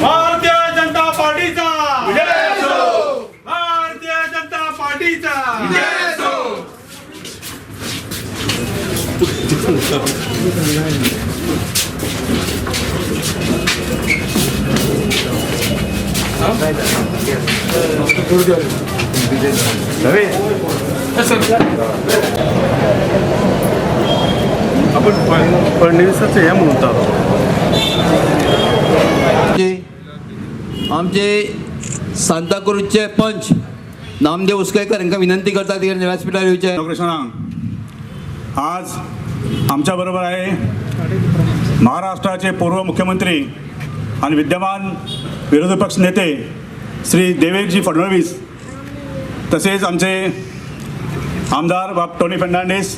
भारतीय जनता पार्टीचा भारतीय जनता पार्टीचा आपण फडणवीसाचे या म्हणून आमचे सांताक्रूजचे पंच नामदेव उसकयकर यांना विनंती करतात की व्यासपीठावर येऊचे. आज आमच्याबरोबर आहे महाराष्ट्राचे पूर्व मुख्यमंत्री आणि विद्यमान विरोधी पक्ष नेते श्री देवेंद्रजी फडणवीस, तसेच आमचे आमदार बाप टोनी फर्नांडिस,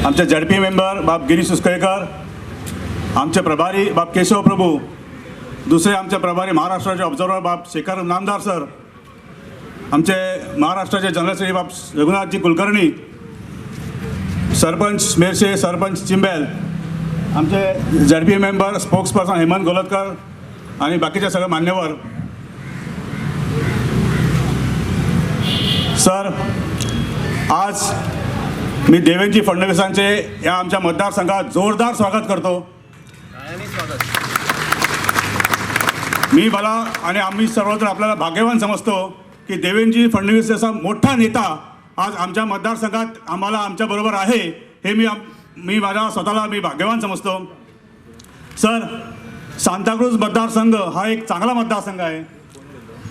आमचे झडपी मेंबर बाप गिरीश उसकयकर, आमचे प्रभारी बाप केशव प्रभू, दुसरे आमचे प्रभारी महाराष्ट्राचे ऑब्झर्वर बाप शेखर नामदार सर, आमचे महाराष्ट्राचे जनरल सेक्रेटरी बाप रघुनाथजी कुलकर्णी, सरपंच मेरशे, सरपंच चिंबेल, आमचे झडपी मेंबर स्पोक्स पर्सन हेमंत गोलतकर आणि बाकीचे सगळे मान्यवर. सर, आज मी देवेंद्रजी फडणवीसांचे या आमच्या मतदारसंघात जोरदार स्वागत करतो. मला आणि आम्ही सर्वजण आपल्याला भाग्यवान समजतो की देवेंद्रजी फडणवीस असा मोठा नेता आज आमच्या मतदारसंघात आम्हाला आमच्याबरोबर आहे, हे मी माझ्या स्वतःला भाग्यवान समजतो. सर, सांताक्रूज मतदारसंघ हा एक चांगला मतदारसंघ आहे,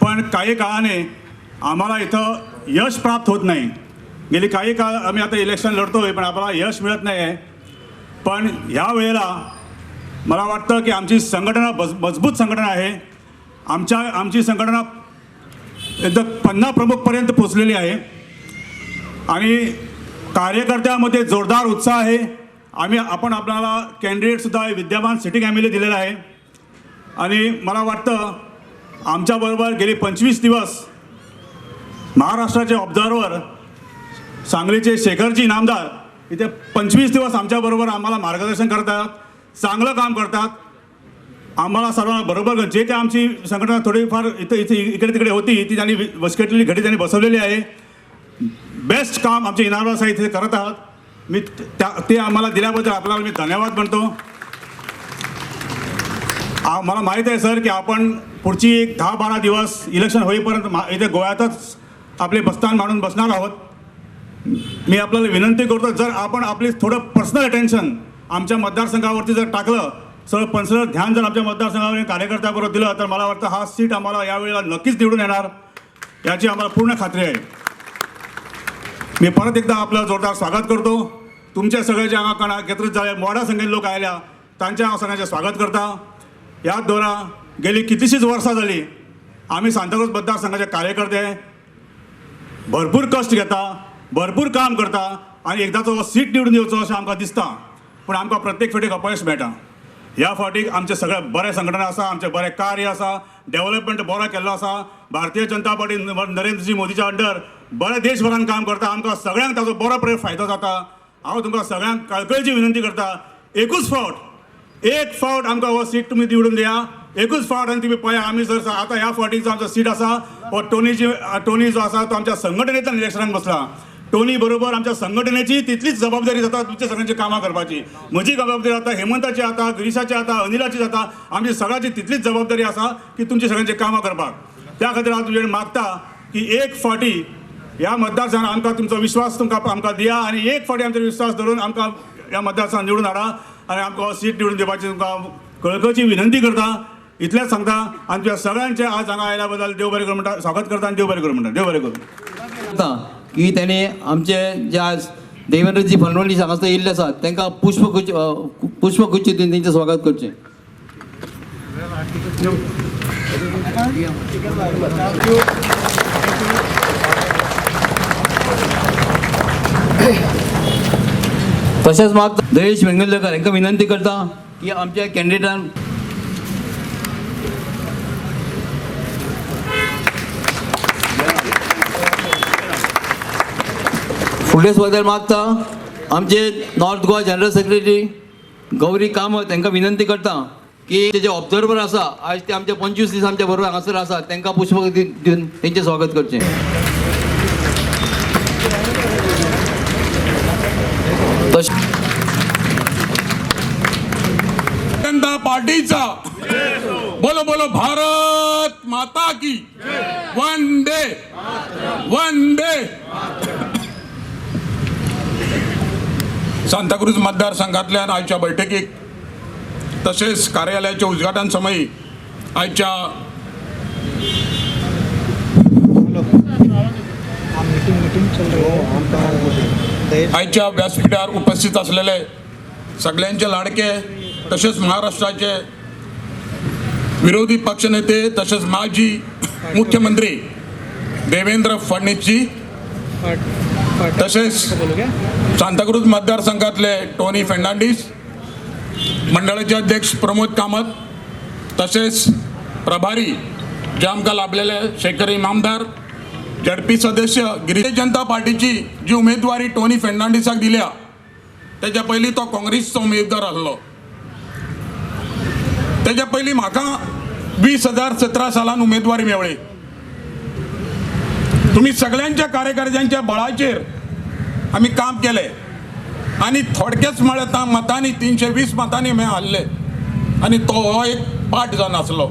पण काही काळाने आम्हाला इथं यश प्राप्त होत नाही. गेली काही काळ आम्ही आता इलेक्शन लढतो आहे, पण आम्हाला यश मिळत नाही आहे. पण ह्या वेळेला मला वाटतं की आमची संघटना मजबूत संघटना आहे. आमची संघटना एकदम 50 प्रमुखपर्यंत पोचलेली आहे आणि कार्यकर्त्यामध्ये जोरदार उत्साह आहे. आपण आपल्याला कॅन्डिडेटसुद्धा विद्यमान सिटिंग MLA दिलेला आहे आणि मला वाटतं आमच्याबरोबर गेली 25 दिवस महाराष्ट्राचे ऑब्झर्वर सांगलीचे शेखरजी नामदार इथे 25 दिवस आमच्याबरोबर आम्हाला मार्गदर्शन करतात, चांगलं काम करतात. आम्हाला सर्वांना बरोबर जे काय आमची संघटना थोडीफार इथे इकडे तिकडे होती ती त्यांनी विस्कटलेली घडी त्यांनी बसवलेली आहे. बेस्ट काम आमचे इनामदार साहेब इथे करत आहात. मी ते आम्हाला दिल्याबद्दल आपल्याला मी धन्यवाद म्हणतो. मला माहीत आहे सर की आपण पुढची एक 10-12 दिवस इलेक्शन होईपर्यंत इथे गोव्यातच आपले बस्तान मांडून बसणार आहोत. मी आपल्याला विनंती करतो, जर आपण आपली थोडं पर्सनल अटेन्शन आमच्या मतदारसंघावरती जर टाकलं, सगळं पर्सनल ध्यान जर आमच्या मतदारसंघावर कार्यकर्त्याबरोबर दिलं, तर मला वाटतं हा सीट आम्हाला यावेळेला नक्कीच निवडून येणार याची आम्हाला पूर्ण खात्री आहे. मी परत एकदा आपलं जोरदार स्वागत करतो. तुमच्या सगळ्याच्या अंगाकडे एकत्रित झाले मोठ्या संख्येने लोक आल्या, त्यांच्या सगळ्यांचे स्वागत करता. याद्वारा गेली कितीशीच वर्षं झाली आम्ही सांताक्रूज मतदारसंघाचे कार्यकर्ते भरपूर कष्ट घेता, भरपूर काम करता आणि एकदाचो सीट निवडून येवचो अशें आमकां दिसता, पण आमकां प्रत्येक फावटीक अपयश मेळटा. ह्या फावटीक आमचे सगळे बरे संघटना आसा, आमचे बरे कार्य आसा, डेव्हलपमेंट बरो केल्लो आसा. भारतीय जनता पार्टी नरेंद्रजी मोदीच्या अंडर बरे देशभरान काम करता. आमकां सगळ्यांक ताजो बरो फायदो जाता. हांव तुमकां सगळ्यांक कळकळीची विनंती करता, एक फावट आमकां हो सीट तुमी निवडून दिया. एकूच फावट आनी तुमी पळया. आमी जर आता ह्या फावटीचो आमचो सीट आसा हो टोनी जो आसा तो आमच्या संघटनेंतल्यान इलेक्शनाक बसला. टोनी बरोबर आमच्या संघटनेची तितलीच जबाबदारी जाता तुमच्या सगळ्यांची कामां करपाची. म्हजी जबाबदारी जाता, हेमंताची जाता, गिरीशाची जाता, अनिलाची जाता. आमची सगळ्यांची तितलीच जबाबदारी आसा की तुमची सगळ्यांची कामां करपाक. त्या खातीर हांव तुमचे मागता की एक फावटी ह्या मतदारसंघात आमकां तुमचो विश्वास आमकां दिया आनी एक फावटी आमचो विश्वास धरून आमकां ह्या मतदारसंघात निवडून हाडा आनी आमकां सीट निवडून दिवपाची तुमकां कळकळीची विनंती करता. इतलेंच सांगता आनी तुमच्या सगळ्यांचे आज हांगा आयल्या बद्दल देव बरें करूं म्हणटा, स्वागत करता आनी देव बरें करूं म्हणटा. देव बरें करूं. की त्याने आमचे जे आज देवेंद्रजी फडणवीस हांगासर येयल्ले आसात तांकां पुष्पगुच्छ दिवन तेंचें स्वागत करचें. तशेंच मागता जयेश वेंगुर्लेकर हांकां विनंती करता की आमच्या कॅन्डिडेटान फुडले सुवातेर मागता आमचे north Goa general secretary Gauri Kamat तांकां विनंती करता की ते जे ऑब्झर्वर आसा आज ते आमच्या 25 दीस आमच्या बरोबर हांगासर आसा तांकां पुष्पगुच्छ दिवन तेंचें स्वागत करचें. जनता पार्टीचा बोलो बोलो भारत माता की वंदे वंदे. सांताक्रूज मतदारसंघातल्या आजच्या बैठकीक तसेच कार्यालयाच्या उद्घाटन समयी आजच्या आजच्या व्यासपीठावर उपस्थित असलेले सगळ्यांचे लाडके तसेच महाराष्ट्राचे विरोधी पक्षनेते तसेच माजी मुख्यमंत्री देवेंद्र फडणवीसजी तसेच सांताक्रूज मतदारसंघातले टोनी फर्नांडिस, मंडळाचे अध्यक्ष प्रमोद कामत तसेच प्रभारी जे आमकां लाभलेले शेखर इनामदार, झडपी सदस्य गिरीश जनता पार्टीची जी उमेदवारी टोनी फर्नांडिसाक दिल्या त्याच्या पयलीं तो काँग्रेसचो उमेदवार आसलो. त्याच्या पयलीं म्हाका 2017 सालान उमेदवारी मेळ्ळी. तुम्ही सगळ्यांच्या कार्यकर्त्यांच्या बळाचेर आम्ही काम केले आणि थोडक्याच म्हळ्यार मतांनी 320 मतांनी आमी हारले आणि तो हो एक पाठ जावन आसलो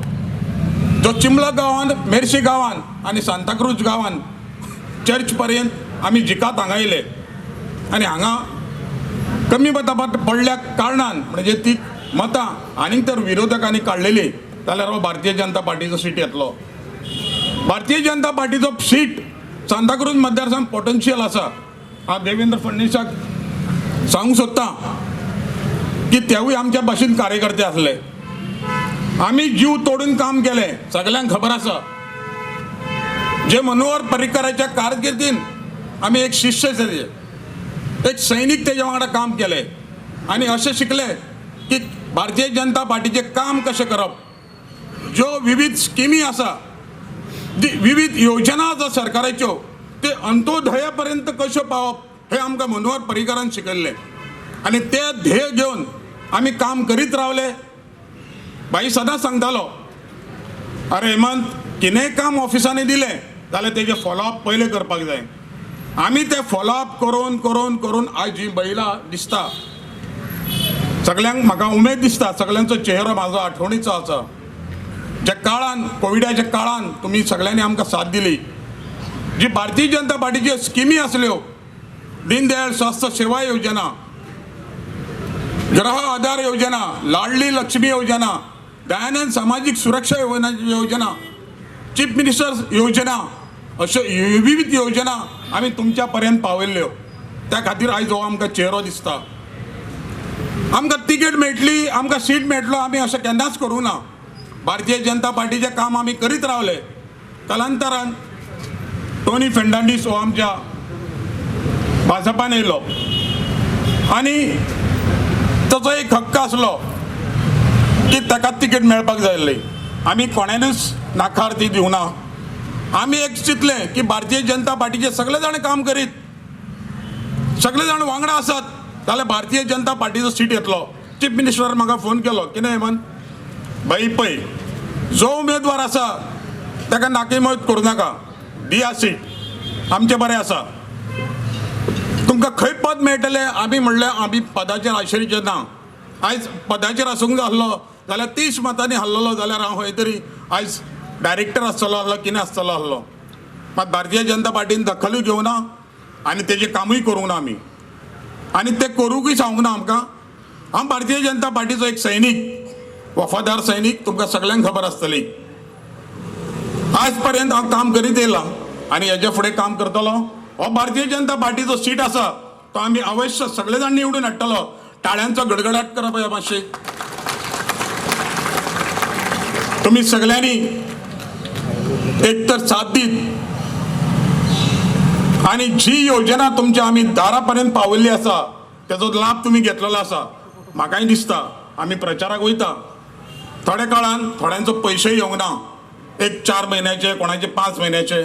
जो चिंबला गांवांत, मेर्शी गांवांत आणि सांताक्रूज गांवांत चर्च पर्यंत आमी जिकात हांगा येयले आणि हांगा कमी मतां पडल्या कारणान म्हणजे ती मतां आनीक तर विरोधकांनी काडलेली जाल्यार हो भारतीय जनता पार्टीचो सीट येतलो. भारतीय जनता पार्टीचो सीट सांताक्रूज मतदारसंघ पोटेन्शियल आसा. हांव देवेंद्र फडणवीसाक सांगूंक सोदतां की तेवूय आमच्या भाशेन कार्यकर्ते आसले. आमी जीव तोडून काम केलें, सगळ्यांक खबर आसा. जे मनोहर पर्रीकराच्या कारकिर्दीन आमी एक शिष्य एक सैनीक तेजे वांगडा काम केलें आनी अशें शिकले की भारतीय जनता पार्टीचें काम कशें करप, ज्यो विविध स्किमी आसा, विविध योजना आसा सरकाराच्यो ते अंत्योदया पर्यंत कश्यो पावप हे आमकां मनोहर पर्रीकरान शिकयल्लें आनी ते ध्येय घेवन आमी काम करीत रावले. भाई सदां सांगतालो, अरे हेमंत कितेंय काम ऑफिसांनी दिलें जाल्यार तेजें फॉलोअप पयलें करपाक जाय. आमी ते फॉलोअप करून करून करून आज ही महिला दिसता सगळ्यांक म्हाका उमेद दिसता, सगळ्यांचो चेहरो म्हाजो आठवणीचो आसा. ज्या काळान कोविडाच्या काळान तुम्ही सगळ्यांनी आमकां साथ दिली, जी भारतीय जनता पार्टीच्यो स्किमी आसल्यो, दीनदयाळ स्वास्थ्य सेवा योजना, ग्रह आधार योजना, लाडली लक्ष्मी योजना, दयानंद सामाजिक सुरक्षा योजना, चीफ मिनिस्टर योजना, अश्यो विविध योजना आमी तुमच्या पर्यंत पावयल्ल्यो. त्या खातीर आयज हो आमकां चेहरो दिसता. आमकां तिकेट मेळटली, आमकां सीट मेळटलो आमी अशें केन्नाच करूं ना. भारतीय जनता पार्टीचें काम आमी करीत रावले. कालांतरान टोनी फर्नांडीस हो आमच्या भाजपान येयलो आनी ताचो एक हक्क आसलो की ताका तिकेट मेळपाक जाय आसली. आमी कोणानूच नाकार ती दिवना. आमी एक चिंतलें की भारतीय जनता पार्टीचे सगळे जाण काम करीत, सगळे जाण वांगडा आसात जाल्यार भारतीय जनता पार्टीचो सीट येतलो. चीफ मिनिस्टर म्हाका फोन केलो, कितें हेमंत भाई पळय जो उमेदवार आसा ताका नाकेमत करूं नाका, दिया सीट, आमचें बरें आसा. तुमकां खंय पद मेळटलें. आमी म्हणलें आमी पदाचेर आशिल्लें ना. आयज पदाचेर आसूंक जाय जाल्यार 30 मतांनी हारलेलो जाल्यार हांव खंय तरी आयज डायरेक्टर आसतलो आसलो, कितें आसतलो आसलो. मात भारतीय जनता पार्टीन दखलूय घेवना आनी तेजें कामूय करूंक ना आमी आनी तें करूंकूय सांगूंक ना आमकां. हांव भारतीय जनता पार्टीचो एक सैनीक, वफादार सैनीक, तुमकां सगळ्यांक खबर आसतली. आज पर्यंत हांव काम करीत येयलां आनी हेच्या फुडें काम करतलो. हो भारतीय जनता पार्टीचो सीट आसा तो आमी अवश्य सगळे जाण निवडून हाडटलो. टाळ्यांचो गडगडाट करप हे मातशें. तुमी सगळ्यांनी एक तर साथ दीत आणि जी योजना तुमच्या आमी दारापर्यंत पावयल्ली आसा तेजो लाभ तुम्ही घेतलेलो आसा. म्हाकाय दिसता आमी प्रचाराक वयता, थोड्या काळान थोड्यांचो पयशे येवंक ना, एक 4 म्हयन्याचे, कोणाचे 5 म्हयन्याचे.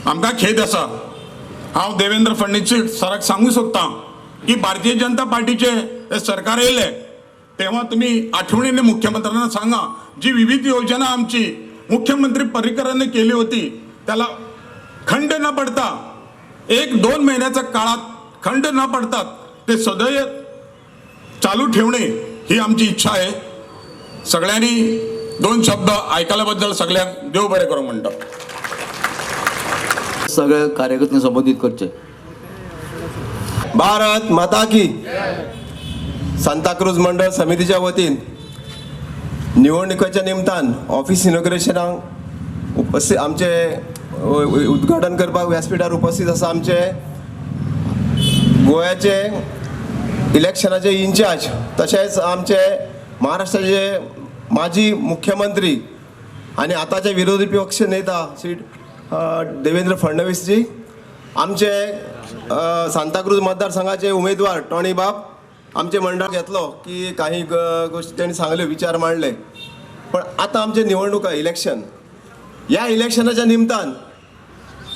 आमकां खेद आसा. हांव देवेंद्र फडणवीस सराक सांगूंक सोदतां की भारतीय जनता पार्टीचे हे सरकार येले तेव्हा तुम्ही आठवणीने मुख्यमंत्र्यांना सांगा, जी विविध योजना आमची मुख्यमंत्री पर्रिकरांनी केली होती त्याला खंड न पडता 1-2 महिन्याच्या काळात खंड न पडतात ते सदैव चालू ठेवणे ही आमची इच्छा आहे. सगळ्यांनी 2 शब्द ऐकल्याबद्दल सगळ्यांक देव बरे करू म्हणतो. सगळ्या कार्यकर्त्यांना संबोधित करचे. भारत माता की. सांताक्रूज मंडळ समितीच्या वतीन निवडणुकीच्या निमतान ऑफिस इनॉग्रेशनाक उपस्थित आमचे उद्घाटन करपाक व्यासपीठार उपस्थित आसा आमचे गोव्याचे इलेक्शनाचे इन्चार्ज तशेंच आमचे महाराष्ट्राचे माजी मुख्यमंत्री आणि आताचे विरोधी पक्ष नेता श्री देवेंद्र फडणवीस जी, आमचे सांताक्रूज मतदारसंघाचे उमेदवार टॉनी बाब आमचे मंडळ घेतलो की काही गोष्टी त्यांनी सांगल्यो, विचार मांडले. पण आता आमचे निवडणूक इलेक्शन, ह्या इलेक्शनाच्या निमतान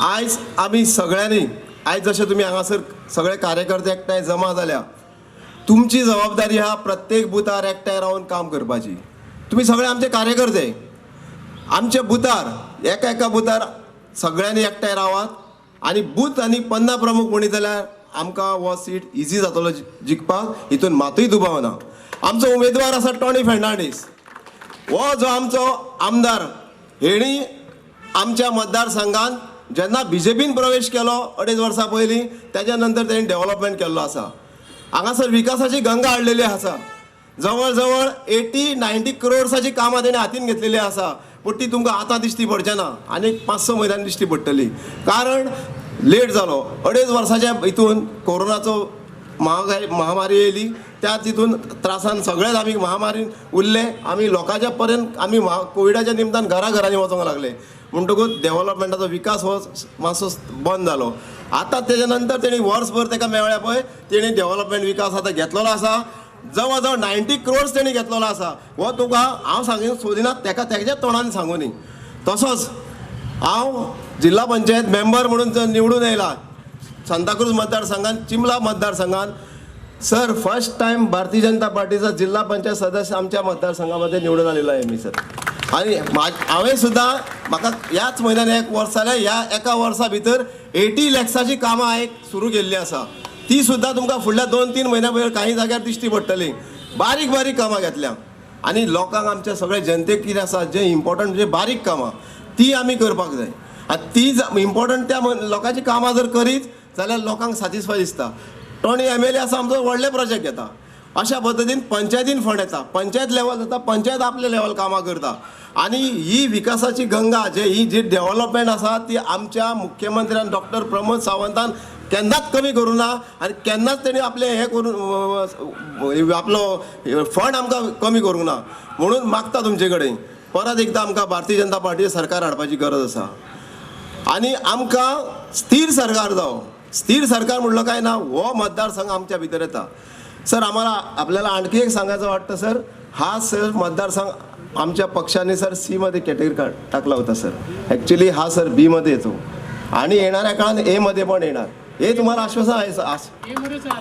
आयज आमी सगळ्यांनी आयज जशें तुमी हांगासर सगळे कार्यकर्ते एकठांय जमा जाल्या, तुमची जबाबदारी हा प्रत्येक बुथार एकठांय रावन काम करपाची. तुम्ही सगळे आमचे कार्यकर्ते, आमचे बुथार एका बुथार सगळ्यांनी एकठांय रावात आणि बूथ आणि 50 प्रमुख म्हणीत जाल्यार आमकां हो सीट इजी जातलो जिखपाक, हितून मातूय दुबाव ना. आमचो उमेदवार आसा टॉनी फेर्नांडीस. हो जो आमचो आमदार, हेणी आमच्या मतदारसंघान जेन्ना BJPन प्रवेश केलो 2.5 वर्सां पयलीं, तेज्या नंतर तेणी डेव्हलपमेंट केल्लो आसा. हांगासर विकासाची गंगा हाडलेली आसा. जवळ जवळ 80-90 करोड्साची कामां तेणी हातीन घेतलेली आसा. पूण ती तुमकां आतां दिश्टी पडचे ना, आनी 5-6 म्हयन्यांनी दिश्टी पडटली. कारण लेट जालो. 2.5 वर्साच्या हितून कोरोनाचो महामारी येयली, त्या तितून त्रासान सगळेच आमी महामारीन उरले. आमी लोकांच्या पर्यंत आमी कोविडाच्या निमतान घरांनी वचोंक लागले. म्हणटकूच डेव्हलपमेंटाचो विकास हो मातसो बंद जालो. आतां तेज्या नंतर तेणी वर्सभर ताका मेळ्ळें पळय, तेणी डेव्हलपमेंट विकास आतां घेतलेलो आसा. जवळ जवळ 90 करोड्स तेणी घेतलेलो आसा. हो तुका हांव सांगून सोदिना, तेच्या तोंडान सांगू न्ही. तसोच हांव जिल्हा पंचायत मेंबर म्हणून निवडून येयला सांताक्रूज मतदारसंघान, चिंबला मतदारसंघान. Sir, first time Bharatiya Janata पार्टीचा जिल्हा पंचायत सदस्य आमच्या मतदारसंघामध्ये निवडून आलेलो आहे मी सर. आणि हांवें सुद्दां म्हाका ह्याच म्हयन्यान 1 वर्स जालें, ह्या एका वर्सा भितर 80 लॅक्साची कामां हांवें सुरू केल्ली आसा. ती सुद्दां तुमकां फुडल्या 2-3 म्हयन्या भितर काही जाग्यार दिश्टी पडटली. बारीक कामां घेतल्या आनी लोकांक आमच्या सगळ्या जनतेक कितें आसा जे इम्पॉर्टंट म्हणजे बारीक कामां ती आमी करपाक जाय. आनी ती इम्पॉर्टंट त्या लोकांची कामां जर करीत जाल्यार लोकांक सॅटिस्फाय दिसता. टॉनी MLA आसा आमचो व्हडले प्रोजेक्ट घेता. अशा पद्दतीन पंचायतीन फंड येता, पंचायत लेवल जाता, पंचायत आपले लेवल कामां करता. आणि ही विकासाची गंगा ही जी डेव्हलपमेंट आसा ती आमच्या मुख्यमंत्र्यान डॉक्टर प्रमोद सावंतान केन्नाच कमी करूं ना आनी केन्नाच तेणी आपले हे करून आपलो फंड आमकां कमी करूंक ना. म्हणून मागता तुमचे कडेन परत एकदां आमकां भारतीय जनता पार्टी सरकार हाडपाची गरज आसा. आनी आमकां स्थिर सरकार जावो. स्थिर सरकार म्हणलं काय ना, हो मतदारसंघ आमच्या भितर येता. सर, आपल्याला आणखी एक सांगायचं वाटतं सर, हा सर मतदारसंघ आमच्या पक्षाने सर C मध्ये कॅटेगरी टाकला होता सर. ॲक्च्युली हा सर B मध्ये येतो आणि येणाऱ्या काळात A मध्ये पण येणार, हे तुम्हाला आश्वासन आहे सर.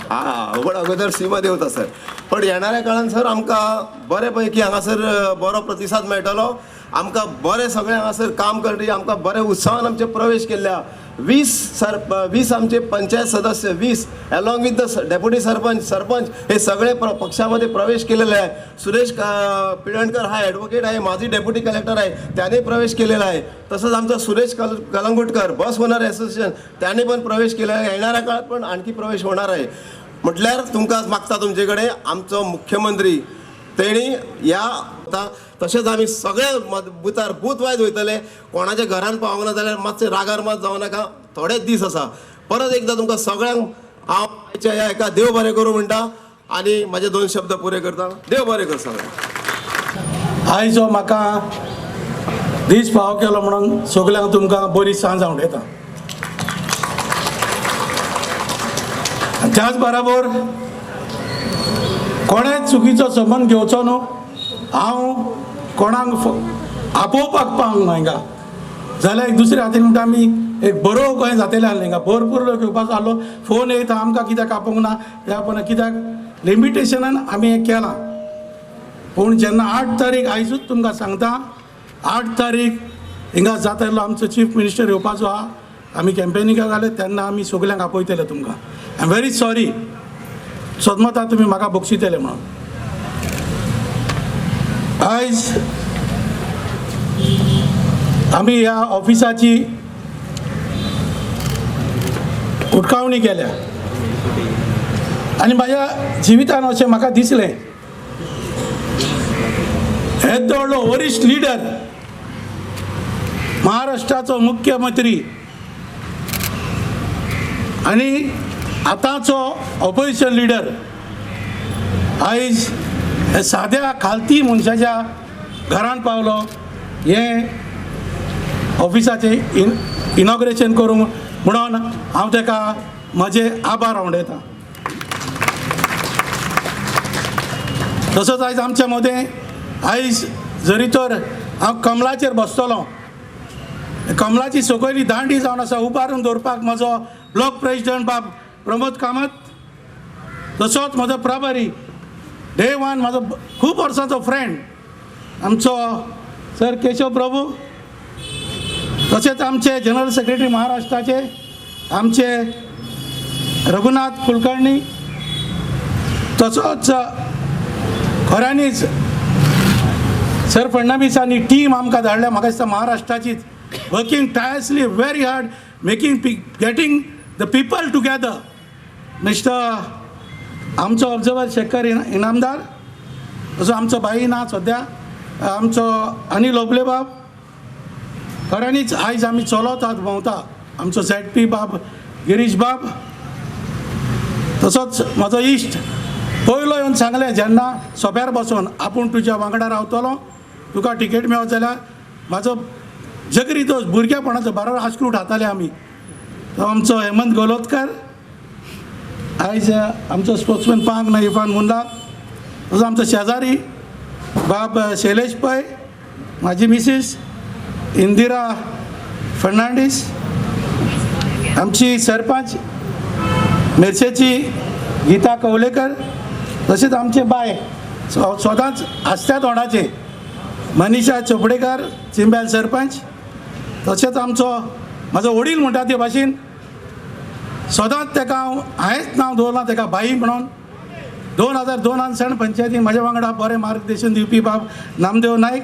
हां, पण अगोदर C मध्ये होता सर. पण येणाऱ्या काळात सर आमकां बऱ्यापैकी हांगासर बरो प्रतिसाद मेळटलो. आमकां बरें सगळें हांगासर काम करपी आमकां बरे उत्सवान आमचे प्रवेश केल्ल्या 20 आमचे पंचायत सदस्य 20 along with the deputy sarpanch हे सगळे पक्षामध्ये प्रवेश केलेले आहे. सुरेश पिळवणकर हा ॲडव्होकेट आहे, माझी डेप्युटी कलेक्टर आहे, त्याने प्रवेश केलेला आहे. तसंच आमचा सुरेश कलंगुटकर बस ओनर असोसिएशन त्याने पण प्रवेश केलेला आहे. येणाऱ्या काळात पण आणखी प्रवेश होणार आहे. म्हटल्यार तुमकां मागता तुमचे कडेन आमचो मुख्यमंत्री तेणी या तशेंच आमी सगळे बुथार बूथ वायज वयतले. कोणाच्या घरान पावोंक ना जाल्यार मातशें रागार मात जावं नाका, थोडेच दीस आसा. परत एकदां तुमकां सगळ्यांक हांव ह्या एका देव बरें करूं म्हणटा आनी म्हाजे 2 शब्द पुरे करता. देव बरें कर सगळ्यांक. आयज जो म्हाका दीस फावो केलो म्हणून सगळ्यांक तुमकां बरी सांज हांव उडयता. त्याच बरोबर कोणेच चुकीचो संबंध घेवचो न्हू. हांव कोणाक आपोवपाक पावंक ना हिंगा जाल्यार एक दुसऱ्या हातीन म्हणटा आमी एक बरो खंय जातले आसले हिंगा भरपूर लोक येवपाचो आसलो. फोन येता आमकां कित्याक आपोवंक ना, ह्या पण कित्याक लिमिटेशनान आमी हें केलां. पूण जेन्ना 8 तारीख आयजूच तुमकां सांगता, 8 तारीख हिंगा जातालो आमचो चीफ मिनिस्टर येवपाचो आहा. आमी कॅम्पेनिंगाक घाले तेन्ना आमी सगल्यांक आपयतले तुमकां. आय एम व्हेरी सॉरी सदमता तुमी म्हाका बक्षितले म्हणून. आयज आमी ह्या ऑफिसाची उटकावणी केल्या आनी म्हाज्या जिवितान अशें म्हाका दिसलें येदो व्हडलो वरिश्ठ लिडर, महाराष्ट्राचो मुख्यमंत्री आनी आतांचो ऑपोजिशन लिडर आयज हे साद्या खालती मनशाच्या घरान पावलो. हें ऑफिसाचें इनॉग्रेशन करूंक म्हणून हांव ताका म्हजे आभार आवडयतां. तसोच आयज आमच्या मदें आयज जरी तर हांव कमलाचेर बसतलों, कमलाची सकयली दांडी जावन आसा उबारून दवरपाक म्हजो ब्लॉक प्रेसिडेंट बाब प्रमोद कामत, तसोच म्हजो प्रभारी डे वन म्हाजो खूब वर्सांचो फ्रेंड आमचो सर केशव प्रभू, तशेंच आमचे जनरल सेक्रेटरी महाराष्ट्राचे आमचे रघुनाथ कुलकर्णी, तसोच खऱ्यांनीच सर फडणवीसांनी टीम आमकां धाडल्या. म्हाका दिसता महाराष्ट्राचीच working tirelessly very hard making getting the people together. Mister आमचो ऑब्जर्वर शेखर इनामदार, तसो आमचो बाई ना सद्या आमचो अनिल ओबले बाब, खऱ्यांनीच आयज आमी चलतात भोंवता. आमचो ZP बाब गिरीश बाब, तसोच म्हजो इश्ट पयलो येवन सांगलें जेन्ना सोंप्यार बसून आपूण तुज्या वांगडा रावतलो, तुका टिकेट मेळत जाल्यार म्हाजो जगरी दोस्त भुरगेपणाचो बरो आस्क्रूट खाताले आमी, तो आमचो हेमंत गोलोतकर. आयज आमचो स्पोर्ट्समॅन पांक इरफान मुंदा, तसो आमचो शेजारी बाब शैलेश पै, म्हाजी मिसीस इंदिरा फर्नांडीस, आमची सरपंच मेर्शेची गीता कवलेकर, तशेंच आमचे बाय सदांच आसत्या तोंडाचे मनीषा चोपडेकर चिंब्याल सरपंच, तशेंच आमचो म्हाजो वडील म्हणटा ते भाशेन सदांच ताका हांवेंच नांव दवरलां ताका भाई म्हणून. 2002 सण पंचायतीन म्हाज्या वांगडा बरें मार्गदर्शन दिवपी बाब नामदेव नायक,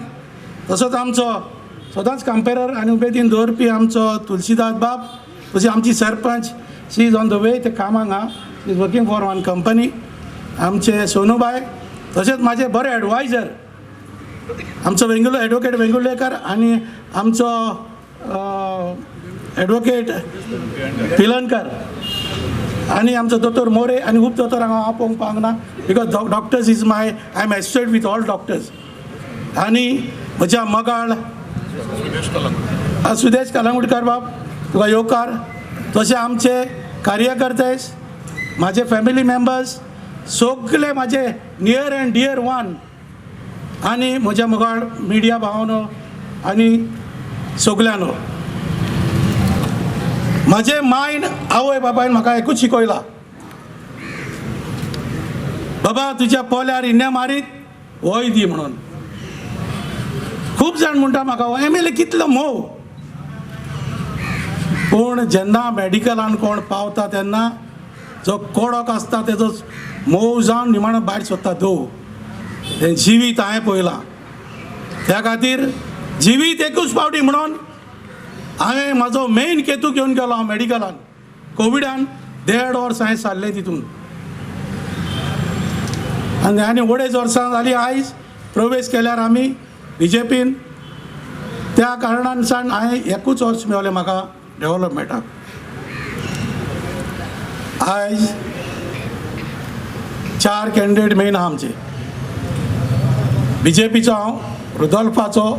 तसोच आमचो सदांच कंपेरर आनी उमेदीन दवरपी आमचो तुलसीदास बाब, तशी आमची sarpanch she is on the way ते कामाक आहा, she is working for one company. आमचे सोनूबाय, तशेंच म्हाजे बरे एडवायजर आमचो एडवोकेट वेंगुर्लेकर आनी आमचो एडवोकेट पिलनकर आनी आमचो दोतोर मोरे आनी खूब दोतोर हांगा हांव पळोवंक पावंक ना because doctors is my I am assisted with all doctors. आनी म्हज्या मगाळ सुदेश कलंगुटकर बाब तुका येवकार, तशें आमचे कार्यकर्ते, म्हाजे फॅमिली मेंबर्स सगळे म्हाजे नियर एंड डियर वन, आनी म्हज्या मुखार मिडिया भावांनो आनी सगल्यांनो, म्हजे मायन आवय बाबायन म्हाका एकूच शिकयला, बाबा तुज्या पोल्यार इन्ने मारीत वय दी म्हणून. खूब जाण म्हणटा म्हाका MLA कितलो मोव, पूण जेन्ना मेडिकलान कोण पावता तेन्ना जो कोडोक आसता तेजो मोव जावन निमाणो भायर सोदता धोव, तें जिवीत हांवें पळयलां. त्या खातीर जिवीत एकूच फावटी म्हणून हांवें म्हाजो मेन केतू घेवन गेलो हांव मेडिकलान. कोविडान 1.5 वर्स हांवें सारलें तितून आनी अडेज वर्सां जालीं आयज प्रवेश केल्यार आमी BJPन. त्या कारणानसान हांवें एकूच वर्स मेळ्ळें म्हाका डेव्हलपमेंटाक. आयज 4 कॅन्डिडेट मेन आहा आमचे. BJPचो हांव रुदोल्फाचो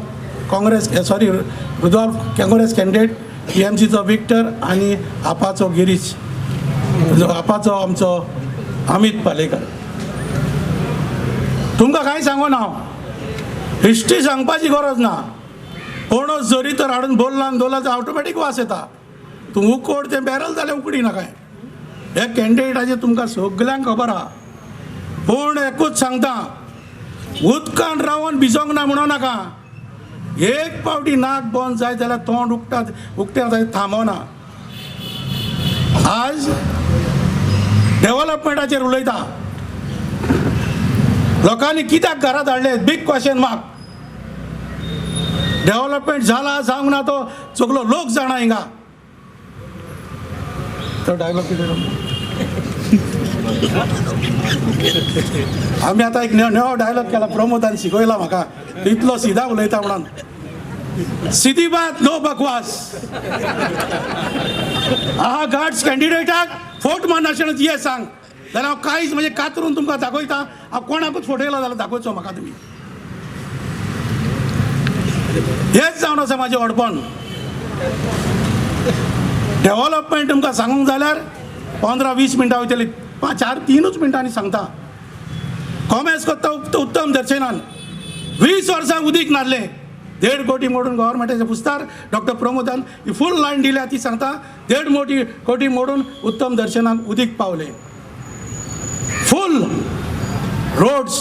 रुदोल्फ काँग्रेस कॅन्डिडेट, TMCचो विक्टर आनी आपाचो गिरीश, आपाचो आमचो अमित पालेकर. तुमकां कांय सांगून हांव हिस्ट्री सांगपाची गरज ना. कोणूच जरी तर हाडून बोलला तर ऑटोमॅटीक वास येता. तूं उकोड तें बॅरल जाल्यार उकडी ना काय. हे कॅन्डिडेटाचेर तुमकां सगल्यांक खबर आहा पूण एकूच सांगता, उदकान रावन भिजोंक ना म्हणो नाका. एक पावटी नाक बंद जायत जाल्यार तोंड उक्त्या जायत थांबना. आज डेव्हलपमेंटाचेर उलयता, लोकांनी कित्याक घरांत हाडले, बिग क्वेश्चन मार्क. डेव्हलपमेंट जाला जावंक ना तो सगळो लोक जाणा हिंगा. तो डायलॉग कितें आमी आतां एक नवो डायलॉग केला, प्रमोदान शिकयला म्हाका, इतलो सिधा उलयता म्हणून. सीधी बात, नो बकवास. हा गार्ड्स कॅन्डिडेटाक फोट मारनासतना ये सांग जाल्यार हांव कांयच म्हणजे कातरून तुमकां दाखयता. हांव कोणाकूच फोटयला जाल्यार दाखोवचो म्हाका तुमी. हेच जावन आसा म्हाजें व्हडपण. डेव्हलपमेंट तुमकां सांगूंक जाल्यार 15-20 मिनटां वयतली, 3 मिनटांनी सांगता. कॉमेर्स कोत्ता उत्तम दर्शनान 20 वर्सां उदीक नासलें, 1.5 कोटी मोडून गव्हर्मेंटाचे पुस्तार डॉक्टर प्रमोदान ही फूल लायन दिल्या. ती सांगता 1.5 कोटी मोडून उत्तम दर्शनान उदीक पावले. फूल रोड्स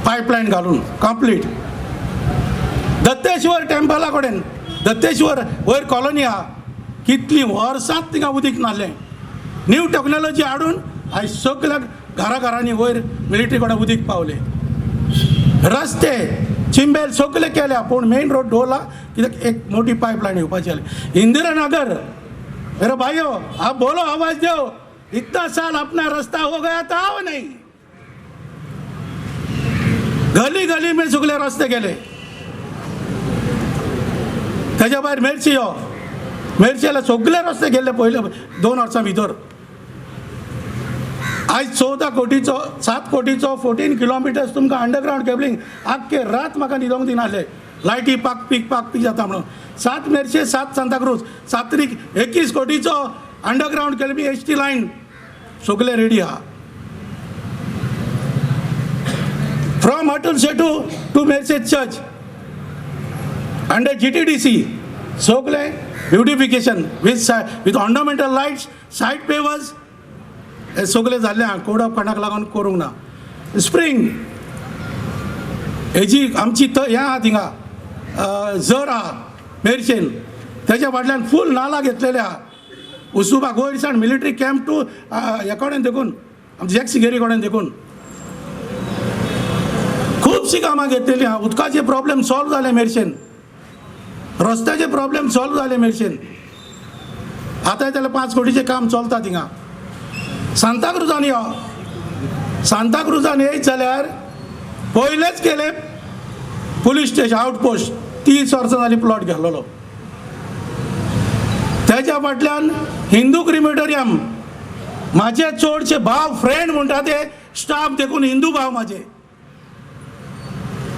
पायपलायन घालून कंप्लीट. दत्तेश्वर टेम्पला कडेन, दत्तेश्वर वयर कॉलनी आहा, कितलीं वर्सांत तिंगा उदीक नासलें. न्यू टॅक्नॉलॉजी हाडून आयज सगळ्या घरांनी वयर मिलिटरी कडेन उदीक पावले. रस्ते चिंबेल सगळे केल्या, पूण मेन रोड दवरला कित्याक एक मोठी पायपलायन येवपाची जाली. इंदिरानगर, अरे भाइयों आप बोलो, आवाज दो. इतना साल अपना रास्ता हो गया था वो नहीं. गली गली में सगळे रस्ते गेले. त्याच्या भायर मेर्ची यो, मेर्चेला सगळे रस्ते गेले पयले 2 वर्सां भितर. आज 14 कोटीचो 7 कोटीचो 14 किलोमिटर्स तुमकां अंडरग्रावंड केबलिंग आख्खे रात म्हाका न्हिदोंक दिनासले. लायटी पाक पीक जाता म्हणून. 7 मेर्शे 7 सांताक्रूज 7 21 कोटीचो अंडरग्रावंड केबलिंग HT लायन सगळे रेडी आहा. From Atal Setu to Merces church under GTDC सगळे beautification with ornamental lights, side pavers हे सगळे जाल्ले आहा. कोड ऑफ कंडक्ट लागून करूंक ना. स्प्रिंग हेजी आमची हें आहा थिंगा झर आहा मेर्शेन, तेच्या फाटल्यान फूल नाला घेतलेले आहा. उसुबा गोयरसाण मिलिटरी कॅम्प टू हे कडेन देखून आमच्या जॅक्सिगेरी कडेन देखून खुबशीं कामां घेतलेलीं आहा. उदकाचे प्रॉब्लेम सॉल्व जाले मेर्शेन, रस्त्याचे प्रॉब्लेम सॉल्व जाले मेर्शेन. आतां जाल्यार 5 कोटीचें काम चलता थिंगा. सांताक्रुजान यो, सांताक्रुजान येयत जाल्यार पयलेच केले पुलीस स्टेशन आउटपोस्ट 30 वर्सां जालीं प्लॉट घाल्लो. तेच्या फाटल्यान हिंदू क्रिमेटोरियम, म्हाजे चडशे भाव फ्रेंड म्हणटा ते स्टाफ देखून हिंदू भाव म्हाजे.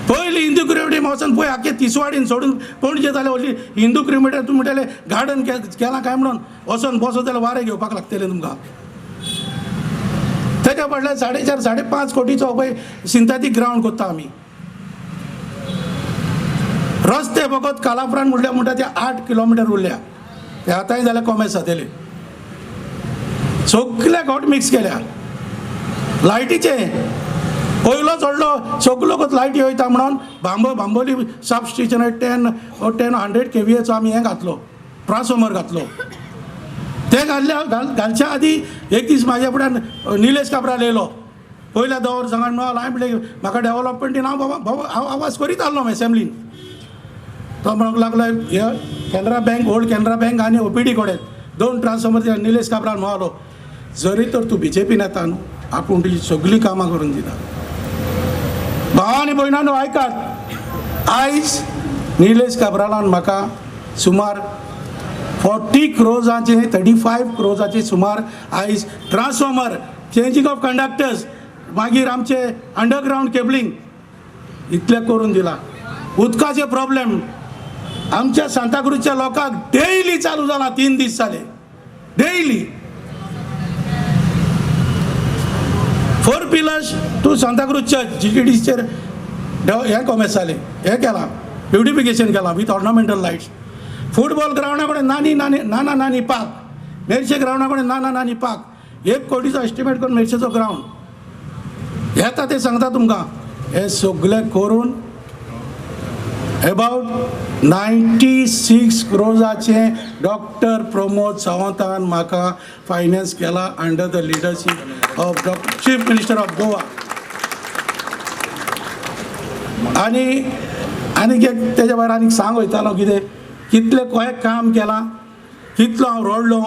पयलीं हिंदू क्रिमेटोरियम वचून पळय आख्खे तिसवाडीन सोडून पणजे जाल्यार व्हडली हिंदू क्रिमेटोरियम तुमी म्हणटले गार्डन केलां काय म्हणून वचून बसत जाल्यार वारें घेवपाक लागतलें तुमकां. तेच्या फाटल्यान 4.5 कोटीचो पळय सिंथेथीक ग्रावंड कोत्ता आमी. रस्ते फकत कालाफ्रान म्हणटा ते 8 किलोमिटर उरल्या, ते आतांय जाल्यार कॉमेर्स जातले. सगळे घोट मिक्स केल्या. लायटीचे पयलो चडलो सगळोच लायटी वयता म्हणून बांबोली सब स्टेशन 10-100 kVAचो आमी हें घातलो, ट्रान्सफॉर्मर घातलो. ते घालच्या आदी एक दीस म्हाज्या फुड्यान निलेश काब्राल येयलो. पयल्या दवर सांगान मेळ्ळो. हांवें म्हणलें म्हाका डेव्हलपमेंटीन हांव आवाज करीत आहलो एसेंब्लीन. तो म्हणूंक लागलो हे Canara bank, old Canara bank आनी OPD कडेन 2 ट्रान्सफॉर्मर. निलेश काब्राल म्हणालो जरी तर तूं BJPन येता न्हू, आपूण तुजी सगळीं कामां करून दिता. भावानी भयणानो आयकात, आयज निलेश काब्रालान म्हाका सुमार 40 crores 35 crores सुमार आयज ट्रान्सफॉर्मर, चेंजिंग ऑफ कंडक्टर्स, मागीर आमचे अंडरग्रावंड केबलिंग इतले करून दिला. उदकाचे प्रॉब्लेम आमच्या सांताक्रूजच्या लोकांक डेली चालू जाला. 3 दीस जाले daily. 4 pillars to Santacruz church GTDCचेर हें कॉमेर्स जालें, हें केलां, ब्युटिफिकेशन केलां विथ ऑर्नामेंटल लायट्स. फुटबॉल ग्रावंडा कडेन नानी पाक, मेर्शे ग्रावंडा कडेन नानी पाक 1 कोटीचो एस्टिमेट करून मेर्शेचो ग्रावंड. येता ते सांगता तुमकां हे सगळें करून अबाउट 96 क्रोजाचे डॉक्टर प्रमोद सावंतान म्हाका फायनान्स केला under the leadership of chief minister of Goa. आनी तेज्या भायर आनीक सांग वयतालो कितें कितलें कोहे काम केलां, कितलो हांव रडलो,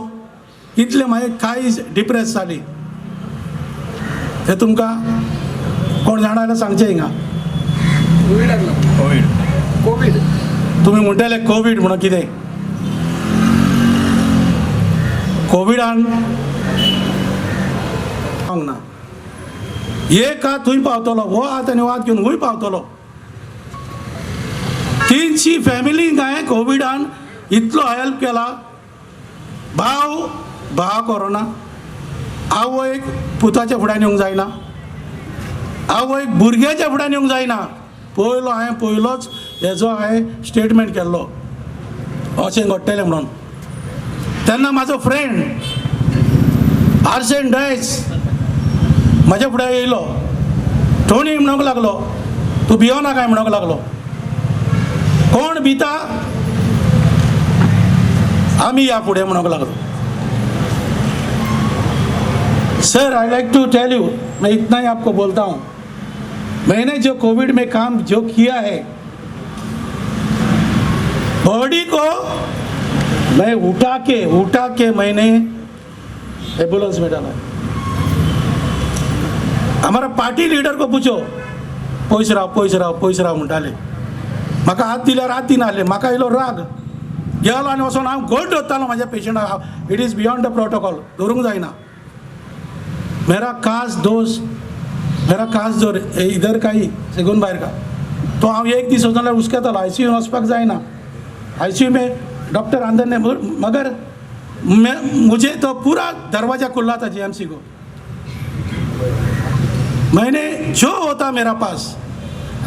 कितले मागीर कांय डिप्रेस जाली ते तुमकां कोण जाणा जाल्यार सांगचें हिंगा. तुमी म्हणटले कोवीड म्हणून कितें कोविडान ना एक हात थंय पावतलो हो हात आनी हो हात घेवन हूंय पावतलो. 300 फॅमिलींक हांवें कोविडान इतलो हेल्प केला. भाव कोरोना, आवयक पुताच्या फुड्यान येवंक जायना, आवयक भुरग्याच्या फुड्यान येवंक जायना. हांवें पयलोच हेजो हांवें स्टेटमेंट केल्लो अशें घडटलें म्हणून. तेन्ना म्हाजो फ्रेंड आर्सेन डायस म्हाज्या फुड्यान येयलो. टोनी म्हणूंक लागलो तूं भियोना काय म्हणूंक लागलो. कोण भिता आमी या फुडें म्हणूंक लागलो. Sir I like to tell you, मैं इतना ही आपको बोलता हूँ, मैंने जो कोविड में काम जो किया है, बॉडी को मैं उठा के मैंने एम्बुलेंस में डाला. हमारा पार्टी लीडर को पूछो, पयस राव म्हणटाले. म्हाका हात दिल्यार हात दिनासले. म्हाका येयलो राग, गेलो आनी वचोन हांव गोड धरतालो म्हाज्या पेशंटाक. It is beyond the protocol, धरूंक जायना. मेरा कास जोर इधर काही सेगून भायर का तो हांव एक दीस वचोन हुस्केतालो. ICU वचपाक जायना. ICU में डॉक्टर अंदर ने मगर मुझे तो पूरा दरवाजा खुला था GMC को. मैंने जो होता मेरा पास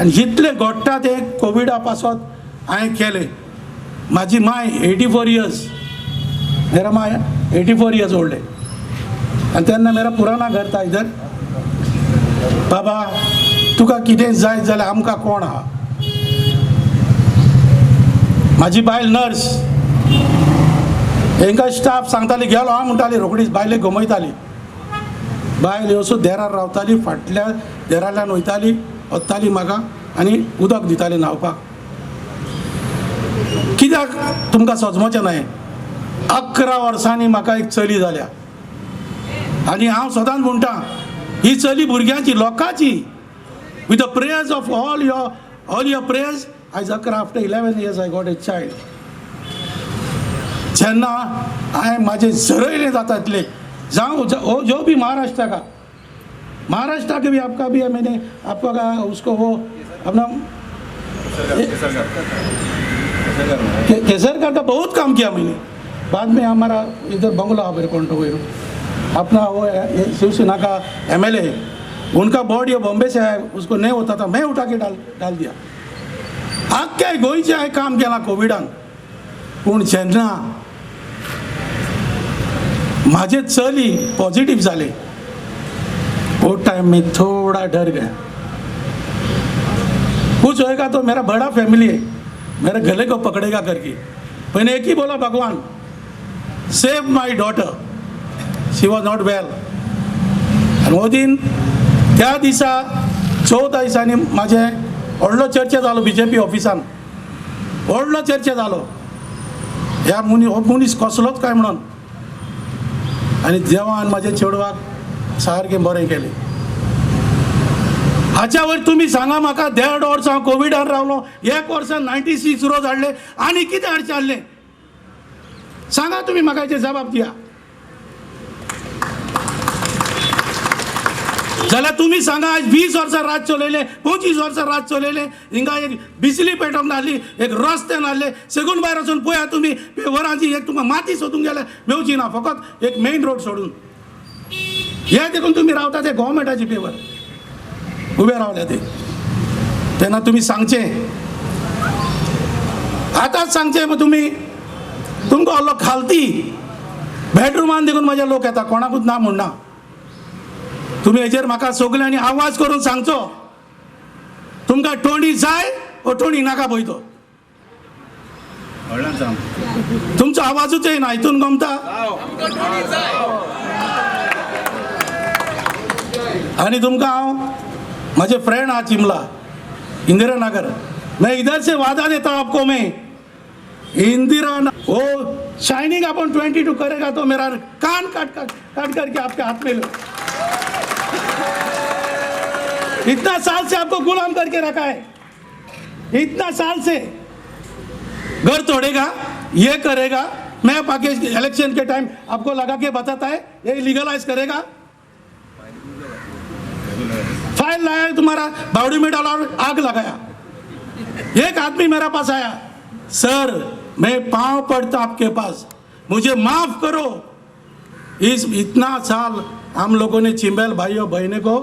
आनी जितले घडटा ते कोविडा पासत हांवें केले. म्हाजी माय 84 इयर्स, मेरा माय 84 इयर्स ओल्ड है. आनी तेन्ना मेरा पुराना घर था इधर. बाबा तुका कितें जाय जाल्यार आमकां कोण आहा. म्हाजी बायल नर्स, हांकां स्टाफ सांगताली गेलो हांव म्हणटाली रोखडीच बायलेक गमयताली. बायल येवसो देरार रावताली, फाटल्या देराल्यान वयताली, वताली म्हाका आनी उदक दिताली न्हांवपाक. कित्याक तुमकां सजमोचें न्हय. 11 वर्सांनी म्हाका एक चली जाल्या आनी हांव सदांच म्हणटा ही चली भुरग्यांची लोकांची. With the prayers of all your prayers आयज after 11 years I got a child. जेन्ना हांवें म्हाजें झरयलें जाता इतलें जावं जो भी महाराष्ट्र के भी आपका भी मैंने आपका उसको वो अपना केसरकर का बहुत काम किया मैंने. बाद में हमारा इधर बंगला अपना वो शिवसेना का MLA, उनका बॉडी बॉम्बे से है, उसको नहीं होता था, मैं उठा के डाल दिया. आख्या गोंयचे हांवें काम केलां कोविडान. पूण जेन्ना म्हाजे चली पॉजिटिव जाले वो टाइम में थोड़ा डर गया. कुछ होएगा तो मेरा बड़ा फैमिली है, मेरे गले को पकड़ेगा करके. मैंने एक ही बोला, भगवान save my daughter, she was not well. आनी हो दिन त्या दिसा 14 दिसांनी म्हाजे व्हडलो चर्चा जालो BJP ऑफिसान. व्हडलो चर्चा जालो ह्या मनीस कसलोच काय म्हणून. आनी देवान म्हाज्या चेडवाक सारकें बरें केलें. हाच्या वयर तुमी सांगा म्हाका 1.5 वर्स हांव कोविडान रावलो, 1 वर्स 96 रोज हाडले आनी कितें हाडचें हाडलें सांगा तुमी म्हाका हेचे जबाब दिया. जाल्यार तुमी सांगा आज 20 वर्सां राज चलयले, 25 वर्सां राज चलयले, हिंगा एक बिजली पेटोवंक नासली, एक रस्ते नासले. सेगून भायर वचून पळया तुमी पेवरांची एक तुमकां माती सोदूंक गेल्यार मेवची ना, फकत एक मेन रोड सोडून. हे देखून तुमी रावता ते गव्हर्मेंटाची पेवर उबे रावले ते. तेन्ना तुमी सांगचें, आतांच सांगचें. मग तुमी तुमकां व्हरलो खालती बेडरुमान देखून म्हाजे लोक येता, कोणाकूच ना म्हणना. तुम्ही हेजेर म्हाका सगल्यांनी आवाज करून सांगचो तुमकां टोणी जाय ओ टोणी नाका पळयतो. तुमचो आवाजूच येना हितून गमता. आणि तुमकां हांव म्हाजे फ्रेंड आहा चिमला इंदिरा नगर, मैं इधर से वादा देता हूं आपको, मैं इंदिरा वो शाइनिंग अपन 22 करेगा तो मेरा कान काट करके आपके हाथ में लो. इतना साल से आपको गुलाम करके रखा है, इतना साल से घर तोड़ेगा, ये करेगा, मैं पाकिस्तान इलेक्शन के टाइम आपको लगा के बताता है ये लीगलाइज करेगा, फाइल लाया तुम्हारा बावड़ी में डाला और आग लगाया. एक आदमी मेरे पास आया, सर मैं पांव पड़ता आपके पास, मुझे माफ करो. इस इतना साल हम लोगों ने चिंबेल भाइयों बहनों को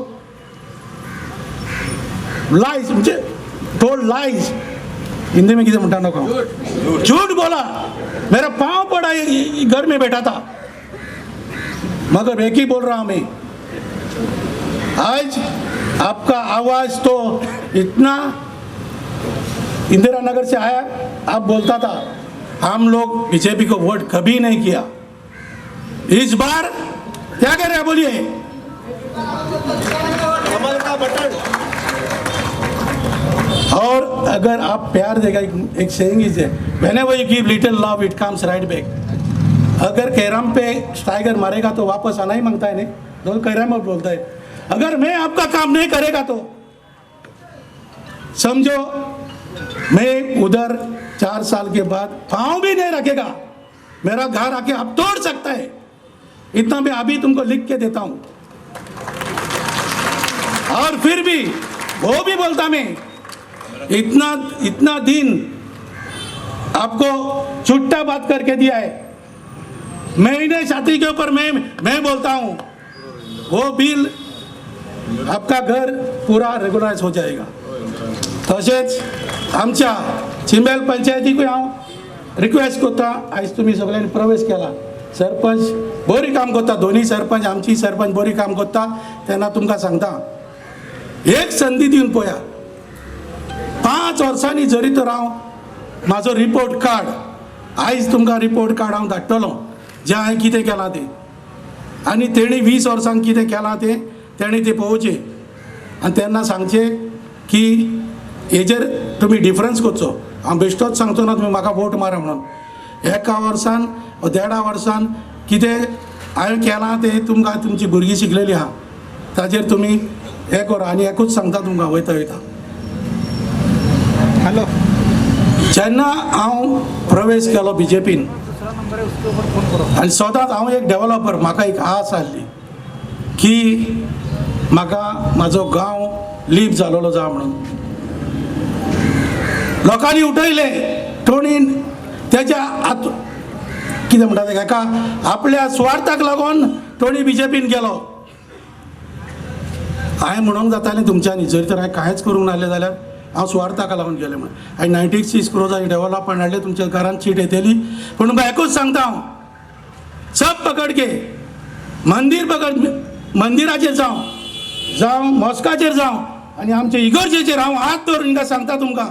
लाइज, मुझे टोल्ड लाइज, हिंदी में किसे मुटाना को झूठ बोला, मेरा पांव पड़ा ये घर में बैठा था. मगर एक ही बोल रहा हूं मैं, आज आपका आवाज तो इतना इंदिरा नगर से आया, आप बोलता था हम लोग बीजेपी को वोट कभी नहीं किया, इस बार क्या कह रहे हैं बोलिए. कमल का बटन. और अगर आप प्यार देगा, एक सेइंग इज है, whenever you give little love it comes right back. अगर कैरम पे टाइगर मारेगा तो वापस आना ही मांगता है, नहीं तो कैरम में बोलता है. अगर मैं आपका काम नहीं करेगा तो समझो मैं उधर 4 साल के बाद पाँव भी नहीं रखेगा, मेरा घर आके आप तोड़ सकता है. इतना मैं अभी तुमको लिख के देता हूं. और फिर भी वो भी बोलता मैं, इतना दिन आपको छुट्टा बात करके दिया है, महीने छाती के ऊपर मैं बोलता हूं वो बिल आपका घर पूरा रेगुलाइज हो जाएगा. तसेच आमच्या चिंबेल पंचायतीक हांव रिक्वेस्ट करता, आयज तुम्ही सगळ्यांनी प्रवेश केला, सरपंच बरी काम करता, दोन्ही सरपंच आमची सरपंच बरी काम करता, त्यांना तुमकां सांगता एक संधी दिवन पळया. 5 वर्सांनी जरी तर हांव म्हाजो रिपोर्ट कार्ड, आयज तुमकां रिपोर्ट कार्ड हांव धाडटलो जें हांवें कितें केलां तें, आनी तेणी 20 वर्सांक कितें केलां तें तेणी ते पळोवचें आनी तेन्ना सांगचें की हेजेर तुमी डिफरन्स करचो. हांव बेश्टोच सांगचो ना तुमी म्हाका वोट मारा म्हणून. 1 वर्सान 1.5 वर्सान कितें हांवें केलां तें तुमकां तुमची भुरगीं शिकलेलीं आहा, ताजेर तुमी हें करा. आनी एकूच सांगता तुमकां वयता हॅलो, जेन्ना हांव प्रवेश केलो बीजेपीन आनी सदांच हांव एक डेव्हलपर, म्हाका एक आस आसली की म्हाका म्हाजो गांव लीप जालोलो जा म्हणून. लोकांनी उठयले टोणीन, तेच्या कितें म्हणटा तेका, एका आपल्या स्वार्थाक लागून टोणी बीजेपीन गेलो. हांवें म्हणूंक जातालें तुमच्यांनी, जरी तर हांवें कांयच करूंक नासलें जाल्यार हांव स्वार्थाका लागून गेलें म्हणून. हांवें 96 crores डेव्हलपमेंट हाडलें, तुमच्या घरांत सीट येतली. पूण म्हाका एकूच सांगता हांव, सब पकड के मंदीर पकड, मंदिराचेर जावं मॉस्काचेर जावं आनी आमच्या इगर्जेचेर हांव हात धरून हिंगा सांगता तुमकां,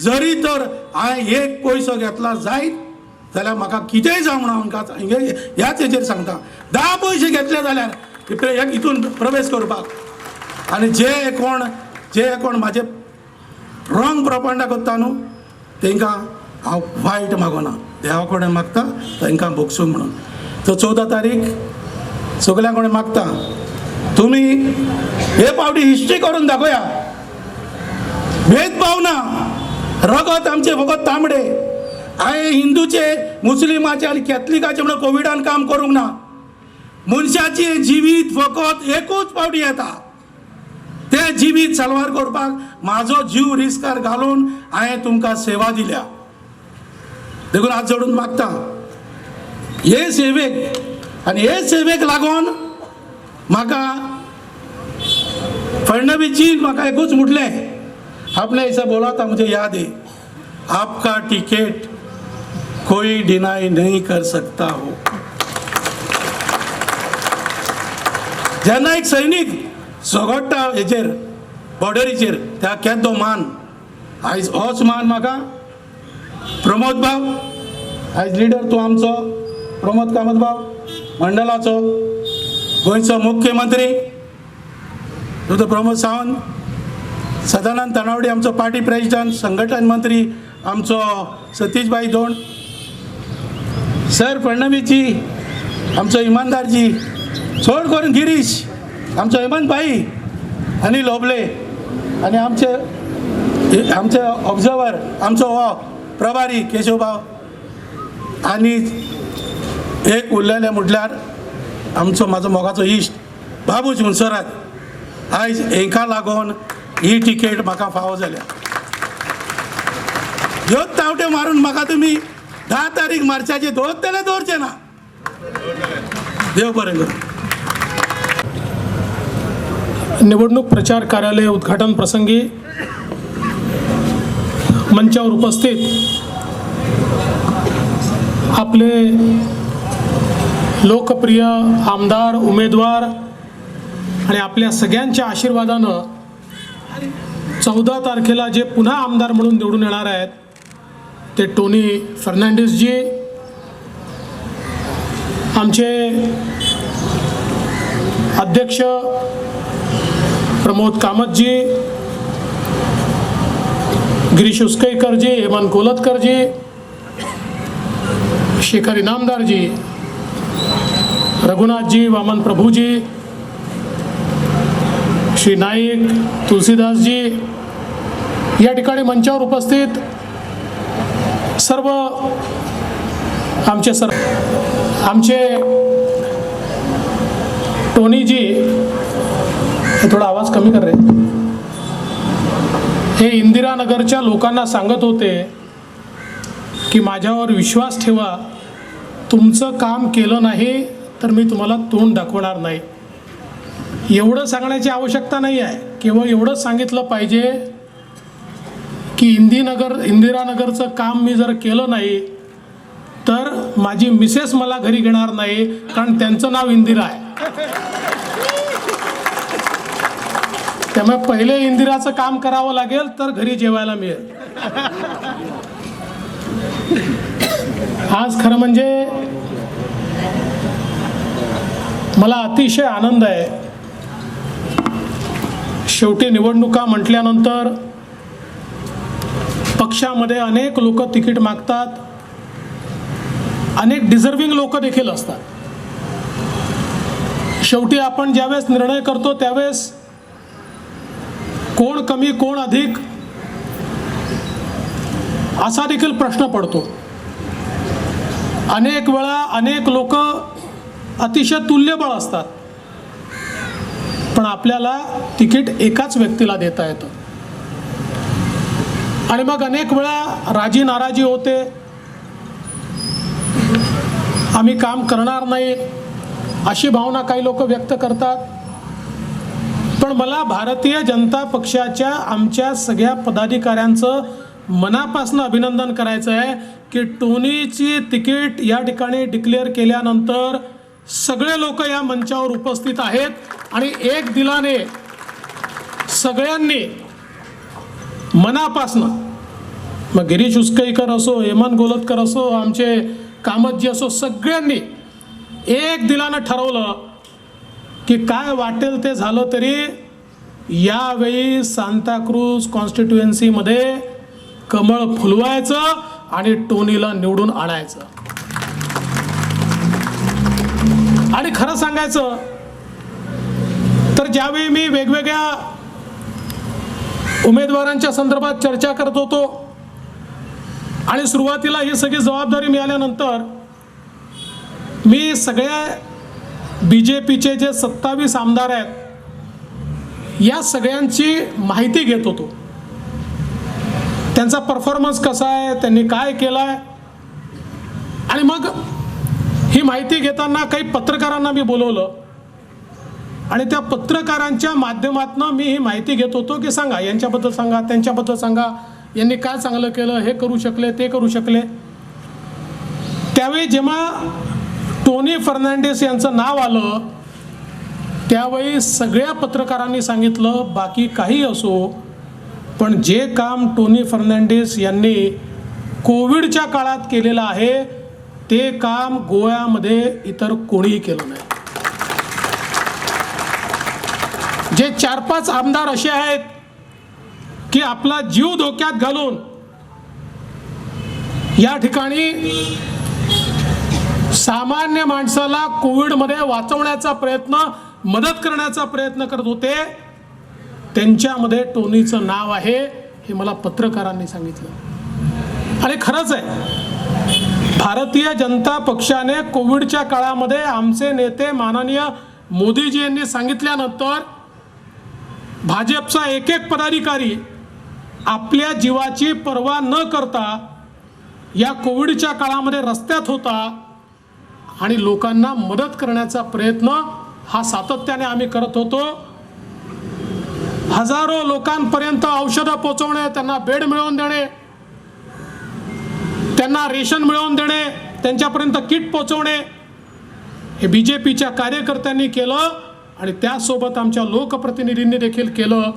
जरी तर हांवें 1 पयसो घेतला जायत जाल्यार म्हाका कितेंय जावं म्हणून हांव ह्याच हेचेर सांगता. 10 पयशे घेतले जाल्यार हितून प्रवेश करपाक. आनी जे कोण म्हाजे रॉंग प्रोपागंडा करता न्हू तांकां हांव वायट मागोना, देवा कडेन मागता तांकां भोगसून म्हणून. तो 14 तारीख सगळ्यां कडेन मागता तुमी हे पावटी हिस्ट्री करून दाखोया. भेदभाव ना, रगत आमचे फकत तांबडे. हांवें हिंदूचे, मुस्लिमाचे आनी कॅथलिकाचे म्हणून कोविडान काम करूंक ना. मनशाचे जिवीत फकत एकूच पावटी येता, ते जिवीत साल्वार करपाक म्हाजो जीव रिस्कार घालून हांवें तुमकां सेवा दिल्या. देखून हात जोडून मागता हे सेवेक, आनी हे सेवेक लागून म्हाका फडणवीसजी म्हाका एकूच म्हटलें, आपने ऐसा बोला था मुझे याद है, आपका टिकट कोई डिनाई नहीं कर सकता हो. जेन्ना एक सैनीक झगडटा हेचेर बॉर्डरीचेर त्या केद्दो मान, आयज होच मान म्हाका प्रमोद भाव, आयज लिडर तूं आमचो प्रमोद कामत भाव, मंडलाचो गोंयचो मुख्यमंत्री तो प्रमोद सावंत, सदानंद तनावडे आमचो पार्टी प्रेसिडेंट, संघटन मंत्री आमचो सतीश भाई दोंड, सर फडणवीसजी, आमचो इमानदारजी, चड करून गिरीश, आमचो हेमंत भाई, अनिल होबले आणि आमचे ऑब्झर्वर आमचो हो प्रभारी केशवभाव, आणि एक उरलेले म्हटल्यार आमचो म्हाजो मोगाचो इश्ट बाबूज मुनसरात. आयज हेंका लागून ही टिकेट म्हाका फावो जाल्या. ह्योच तावटे मारून म्हाका तुमी 10 तारीख मार्चाचे दवरतले दवरचे ना. देव बरें करूं. निवडणूक प्रचार कार्यालय उद्घाटन प्रसंगी मंचावर उपस्थित आपले लोकप्रिय आमदार, उमेदवार आणि आपल्या सगळ्यांच्या आशीर्वादानं 14 तारखेला जे पुन्हा आमदार म्हणून निवडून येणार आहेत ते टोनी फर्नांडिसजी, आमचे अध्यक्ष प्रमोद कामतजी, गिरीश उसकईकरजी, हेमंत कोलतकरजी, शेखर इनामदारजी, रघुनाथजी, वामन प्रभूजी, श्री नाईक, तुलसीदासजी, या ठिकाणी मंचावर उपस्थित सर्व आमचे टोनीजी, थोडा आवाज कमी कर रे, हे इंदिरानगरच्या लोकांना सांगत होते की माझ्यावर विश्वास ठेवा, तुमचं काम केलं नाही तर मी तुम्हाला तोंड दाखवणार नाही. एवढं सांगण्याची आवश्यकता नाही आहे, केवळ एवढंच सांगितलं पाहिजे की इंदिरानगरचं काम मी जर केलं नाही तर माझी मिसेस मला घरी घेणार नाही, कारण त्यांचं नाव इंदिरा आहे. त्यामुळे पहिले इंदिराचं काम करावं लागेल तर घरी जेवायला मिळेल. आज खरं म्हणजे मला अतिशय आनंद आहे. शेवटी निवडणुका म्हटल्यानंतर पक्षामध्ये अनेक लोक तिकीट मागतात, अनेक डिझर्विंग लोक देखील असतात. शेवटी आपण ज्यावेळेस निर्णय करतो त्यावेळेस कोण कमी कोण अधिक असा देखील प्रश्न पडतो. अनेक वेळा अनेक लोक अतिशय तुल्यबळ असतात, पण आपल्याला तिकीट एकाच व्यक्तीला देता येतं. आणि मग अनेक वेळा राजी नाराजी होते, आम्ही काम करणार नाही अशी भावना काही लोक व्यक्त करतात. पण मला भारतीय जनता पक्षाच्या आमच्या सगळ्या पदाधिकाऱ्यांचं मनापासून अभिनंदन करायचं आहे की टोनीची तिकीट या ठिकाणी डिक्लेअर केल्यानंतर सगळे लोक या मंचावर उपस्थित आहेत आणि एक दिलाने सगळ्यांनी मनापासून, मग गिरीश उसकईकर असो, हेमंत गोलतकर असो, आमचे कामतजी असो, सगळ्यांनी एक दिलानं ठरवलं की काय वाटेल ते झालं तरी यावेळी सांताक्रूज कॉन्स्टिट्युएन्सीमध्ये कमळ फुलवायचं आणि टोनीला निवडून आणायचं. आणि खरं सांगायचं तर ज्यावेळी मी वेगवेगळ्या उमेदवारांच्या संदर्भात चर्चा करत होतो आणि सुरुवातीला ही सगळी जबाबदारी मिळाल्यानंतर मी सगळ्या BJPचे जे 27 आमदार आहेत या सगळ्यांची माहिती घेत होतो. त्यांचा परफॉर्मन्स कसा आहे, त्यांनी काय केलं आहे. आणि मग ही माहिती घेताना काही पत्रकारांना मी बोलवलं आणि त्या पत्रकारांच्या माध्यमातून मी ही माहिती घेत होतो की सांगा यांच्याबद्दल सांगा, त्यांच्याबद्दल सांगा, यांनी काय चांगलं केलं, हे करू शकले, ते करू शकले. त्यावेळी जेव्हा टोनी फर्नांडिस यांचं नाव आलं त्यावेळी सगळ्या पत्रकारांनी सांगितलं बाकी काही असो, पण जे काम टोनी फर्नांडिस यांनी कोविडच्या काळात केलेलं आहे ते काम गोव्यामध्ये इतर कोणीही केलं नाही. जे 4-5 आमदार असे आहेत की आपला जीव धोक्यात घालून या ठिकाणी सामान्य माणसाला कोविडमध्ये वाचवण्याचा प्रयत्न, मदत करण्याचा प्रयत्न करत होते, त्यांच्यामध्ये टोनीचं नाव आहे हे मला पत्रकारांनी सांगितलं. आणि खरंच आहे, भारतीय जनता पक्षाने कोविडच्या काळामध्ये आमचे नेते माननीय मोदीजी यांनी सांगितल्यानंतर भाजपचा एक एक पदाधिकारी आपल्या जीवाची पर्वा न करता या कोविडच्या काळामध्ये रस्त्यात होता आणि लोकांना मदत करण्याचा प्रयत्न हा सातत्याने आम्ही करत होतो. हजारो लोकांपर्यंत औषधं पोहोचवणे, त्यांना बेड मिळवून देणे, त्यांना रेशन मिळवून देणे, त्यांच्यापर्यंत किट पोहोचवणे हे BJPच्या कार्यकर्त्यांनी केलं आणि त्यासोबत आमच्या लोकप्रतिनिधींनी देखील केलं.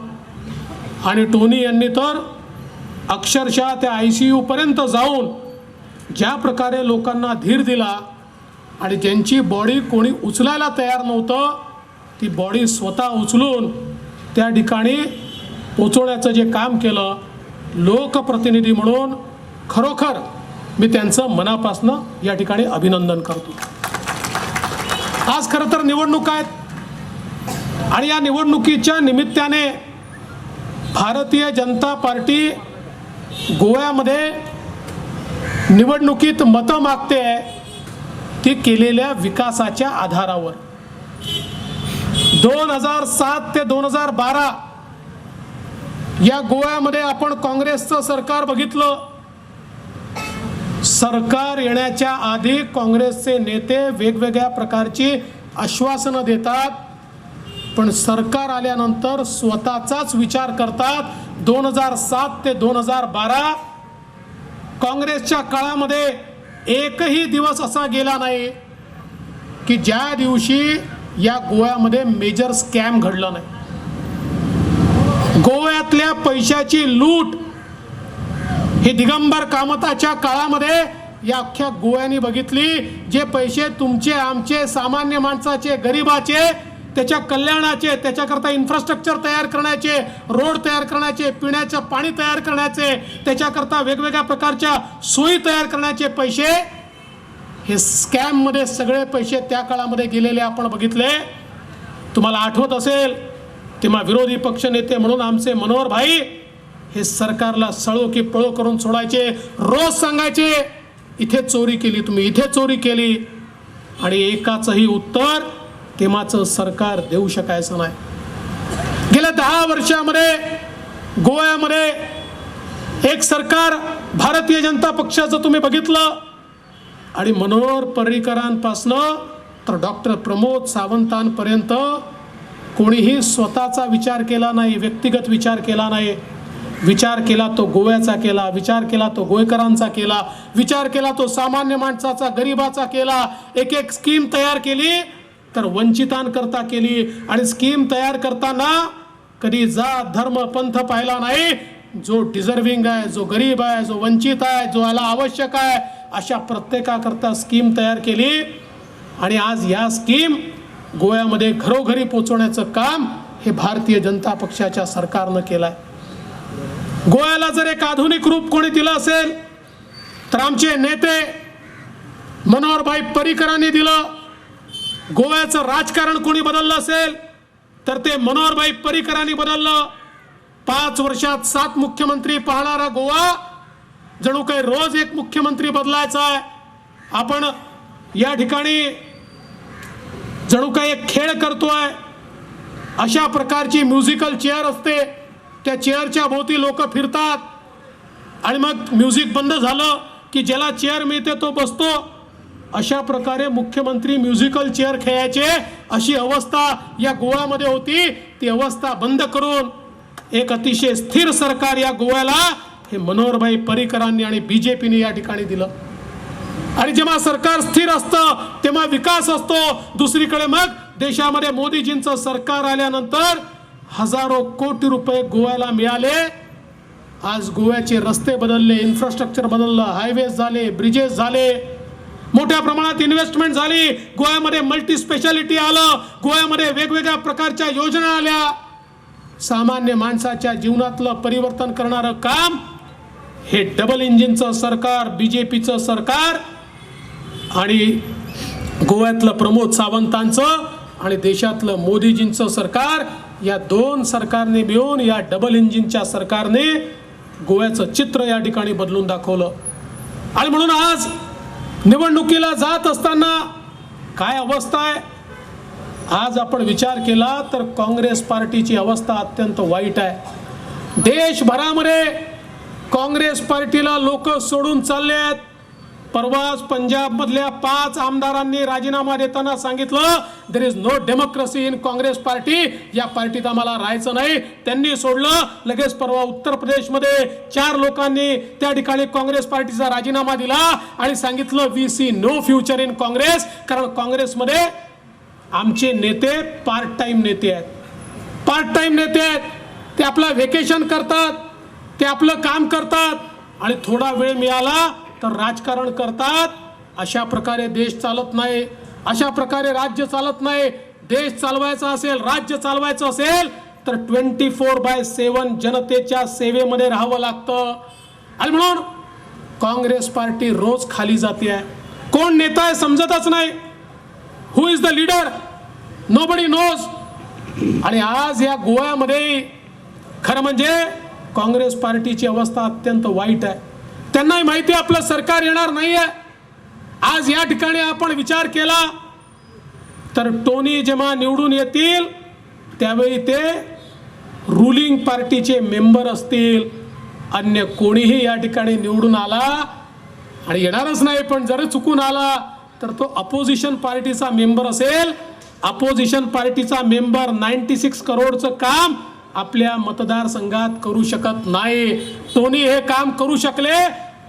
आणि टोनी यांनी तर अक्षरशः त्या ICU पर्यंत जाऊन ज्या प्रकारे लोकांना धीर दिला आणि ज्यांची बॉडी कोणी उचलायला तयार नव्हतं ती बॉडी स्वतः उचलून त्या ठिकाणी पोचवण्याचं जे काम केलं, लोकप्रतिनिधी म्हणून खरोखर मी त्यांचं मनापासनं या ठिकाणी अभिनंदन करतो. आज खरं तर निवडणूक आहेत आणि या निवडणुकीच्या निमित्ताने भारतीय जनता पार्टी गोव्यामध्ये निवडणुकीत मतं मागते आहे ती केलेल्या विकासाच्या आधारावर. 2007 ते 2012 या गोव्यामध्ये आपण काँग्रेसचं सरकार बघितलं. सरकार येण्याच्या आधी काँग्रेसचे नेते वेगवेगळ्या प्रकारची आश्वासनं देतात, पण सरकार आल्यानंतर स्वतःचाच विचार करतात. 2007 ते 2012 काँग्रेसच्या काळामध्ये एकही दिवस असा गेला नाही की ज्या दिवशी या गोव्यामध्ये मेजर स्कॅम घडलं नाही. गोव्यातल्या पैशाची लूट हे दिगंबर कामताच्या काळामध्ये या अख्ख्या गोव्याने बघितली. जे पैसे तुमचे, आमचे, सामान्य माणसाचे, गरिबाचे, त्याच्या कल्याणाचे, त्याच्याकरता इन्फ्रास्ट्रक्चर तयार करण्याचे, रोड तयार करण्याचे, पिण्याचं पाणी तयार करण्याचे, त्याच्याकरता वेगवेगळ्या प्रकारच्या सोयी तयार करण्याचे पैसे, हे स्कॅममध्ये सगळे पैसे त्या काळामध्ये गेलेले आपण बघितले. तुम्हाला आठवत असेल तेव्हा विरोधी पक्षनेते म्हणून आमचे मनोहर भाई हे सरकारला सळो की पळो करून सोडायचे. रोज सांगायचे इथे चोरी केली तुम्ही, इथे चोरी केली, आणि एकाचंही उत्तर तेव्हाचं सरकार देऊ शकायचं नाही. गेल्या 10 वर्षामध्ये गोव्यामध्ये एक सरकार भारतीय जनता पक्षाचं तुम्ही बघितलं, आणि मनोहर पर्रीकरांपासनं तर डॉक्टर प्रमोद सावंतांपर्यंत कोणीही स्वतःचा विचार केला नाही, व्यक्तिगत विचार केला नाही. विचार केला तो गोव्याचा केला, विचार केला तो गोयकरांचा केला, विचार केला तो सामान्य माणसाचा, गरिबाचा केला. एक एक स्कीम तयार केली तर वंचितांकरता केली, आणि स्कीम तयार करताना कधी जात धर्म पंथ पाहिला नाही. जो डिझर्विंग आहे, जो गरीब आहे, जो वंचित आहे, जो याला आवश्यक आहे, अशा प्रत्येकाकरता स्कीम तयार केली. आणि आज या स्कीम गोव्यामध्ये घरोघरी पोचवण्याचं काम हे भारतीय जनता पक्षाच्या सरकारनं केलं आहे. गोव्याला जर एक आधुनिक रूप कोणी दिलं असेल तर आमचे नेते मनोहरभाई पर्रीकरांनी दिलं. गोव्याचं राजकारण कोणी बदललं असेल तर ते मनोहरभाई पर्रीकरांनी बदललं. 5 वर्षात 7 मुख्यमंत्री पाहणारा गोवा जणू काही रोज एक मुख्यमंत्री बदलायचा आहे. आपण या ठिकाणी जणू काही एक खेळ करतोय. अशा प्रकारची म्युझिकल चेअर असते, त्या चेअरच्या भोवती लोक फिरतात आणि मग म्युझिक बंद झालं की ज्याला चेअर मिळते तो बसतो. अशा प्रकारे मुख्यमंत्री म्युझिकल चेअर खेळायचे, अशी अवस्था या गोव्यामध्ये होती. ती अवस्था बंद करून एक अतिशय स्थिर सरकार या गोव्याला हे मनोहरभाई पर्रीकरांनी आणि BJPने या ठिकाणी दिलं. आणि जेव्हा सरकार स्थिर असतं तेव्हा विकास असतो, दुसरीकडे मग देशामध्ये मोदीजींचं सरकार आल्यानंतर हजारो कोटी रुपये गोव्याला मिळाले. आज गोव्याचे रस्ते बदलले, इन्फ्रास्ट्रक्चर बदललं, हायवेज झाले, ब्रिजेस झाले, मोठ्या प्रमाणात इन्व्हेस्टमेंट झाली. गोव्यामध्ये मल्टी स्पेशालिटी आलं, गोव्यामध्ये वेगवेगळ्या प्रकारच्या योजना आल्या. सामान्य माणसाच्या जीवनातलं परिवर्तन करणारं काम हे डबल इंजिनचं सरकार, बीजेपीचं सरकार आणि गोव्यातलं प्रमोद सावंतांचं आणि देशातलं मोदीजींचं सरकार, या दोन सरकारने मिळून, या डबल इंजिनच्या सरकारने गोव्याचं चित्र या ठिकाणी बदलून दाखवलं. आणि म्हणून आज निवडणुकीला जात असताना काय अवस्था आहे, आज आपण विचार केला तर काँग्रेस पार्टीची अवस्था अत्यंत वाईट आहे. देशभरामध्ये काँग्रेस पार्टीला लोक सोडून चालले आहेत. परवाच पंजाबमधल्या 5 आमदारांनी राजीनामा देताना सांगितलं there is no democracy in Congress party, या पार्टीत आम्हाला राहायचं नाही, त्यांनी सोडलं. लगेच परवा उत्तर प्रदेशमध्ये 4 लोकांनी त्या ठिकाणी काँग्रेस पार्टीचा राजीनामा दिला आणि सांगितलं we see no future in Congress, कारण काँग्रेसमध्ये आमचे नेते पार्ट टाइम नेते आहेत. पार्ट टाइम नेते आहेत, ते आपलं व्हेकेशन करतात, ते आपलं काम करतात आणि थोडा वेळ मिळाला तर राजकारण करतात. अशा प्रकारे देश चालत नाही, अशा प्रकारे राज्य चालत नाही. देश चालवायचा असेल, राज्य चालवायचं असेल तर 24/7 जनतेच्या सेवेमध्ये राहावं लागतं. आणि म्हणून काँग्रेस पार्टी रोज खाली जाते आहे. कोण नेता आहे समजतच नाही. Who is the leader, nobody knows. आणि आज या गोव्यामध्ये खरं म्हणजे काँग्रेस पार्टीची अवस्था अत्यंत वाईट आहे. त्यांनाही माहिती आहे आपलं सरकार येणार नाही आहे. आज या ठिकाणी आपण विचार केला तर टोनी जेव्हा निवडून येतील त्यावेळी ते रुलिंग पार्टीचे मेंबर असतील. अन्य कोणीही या ठिकाणी निवडून आला आणि येणारच नाही, पण जर चुकून आला तर तो अपोजिशन पार्टीचा मेंबर असेल. अपोजिशन पार्टीचा मेंबर 96 करोडचं काम आपल्या मतदारसंघात करू शकत नाही. टोनी हे काम करू शकले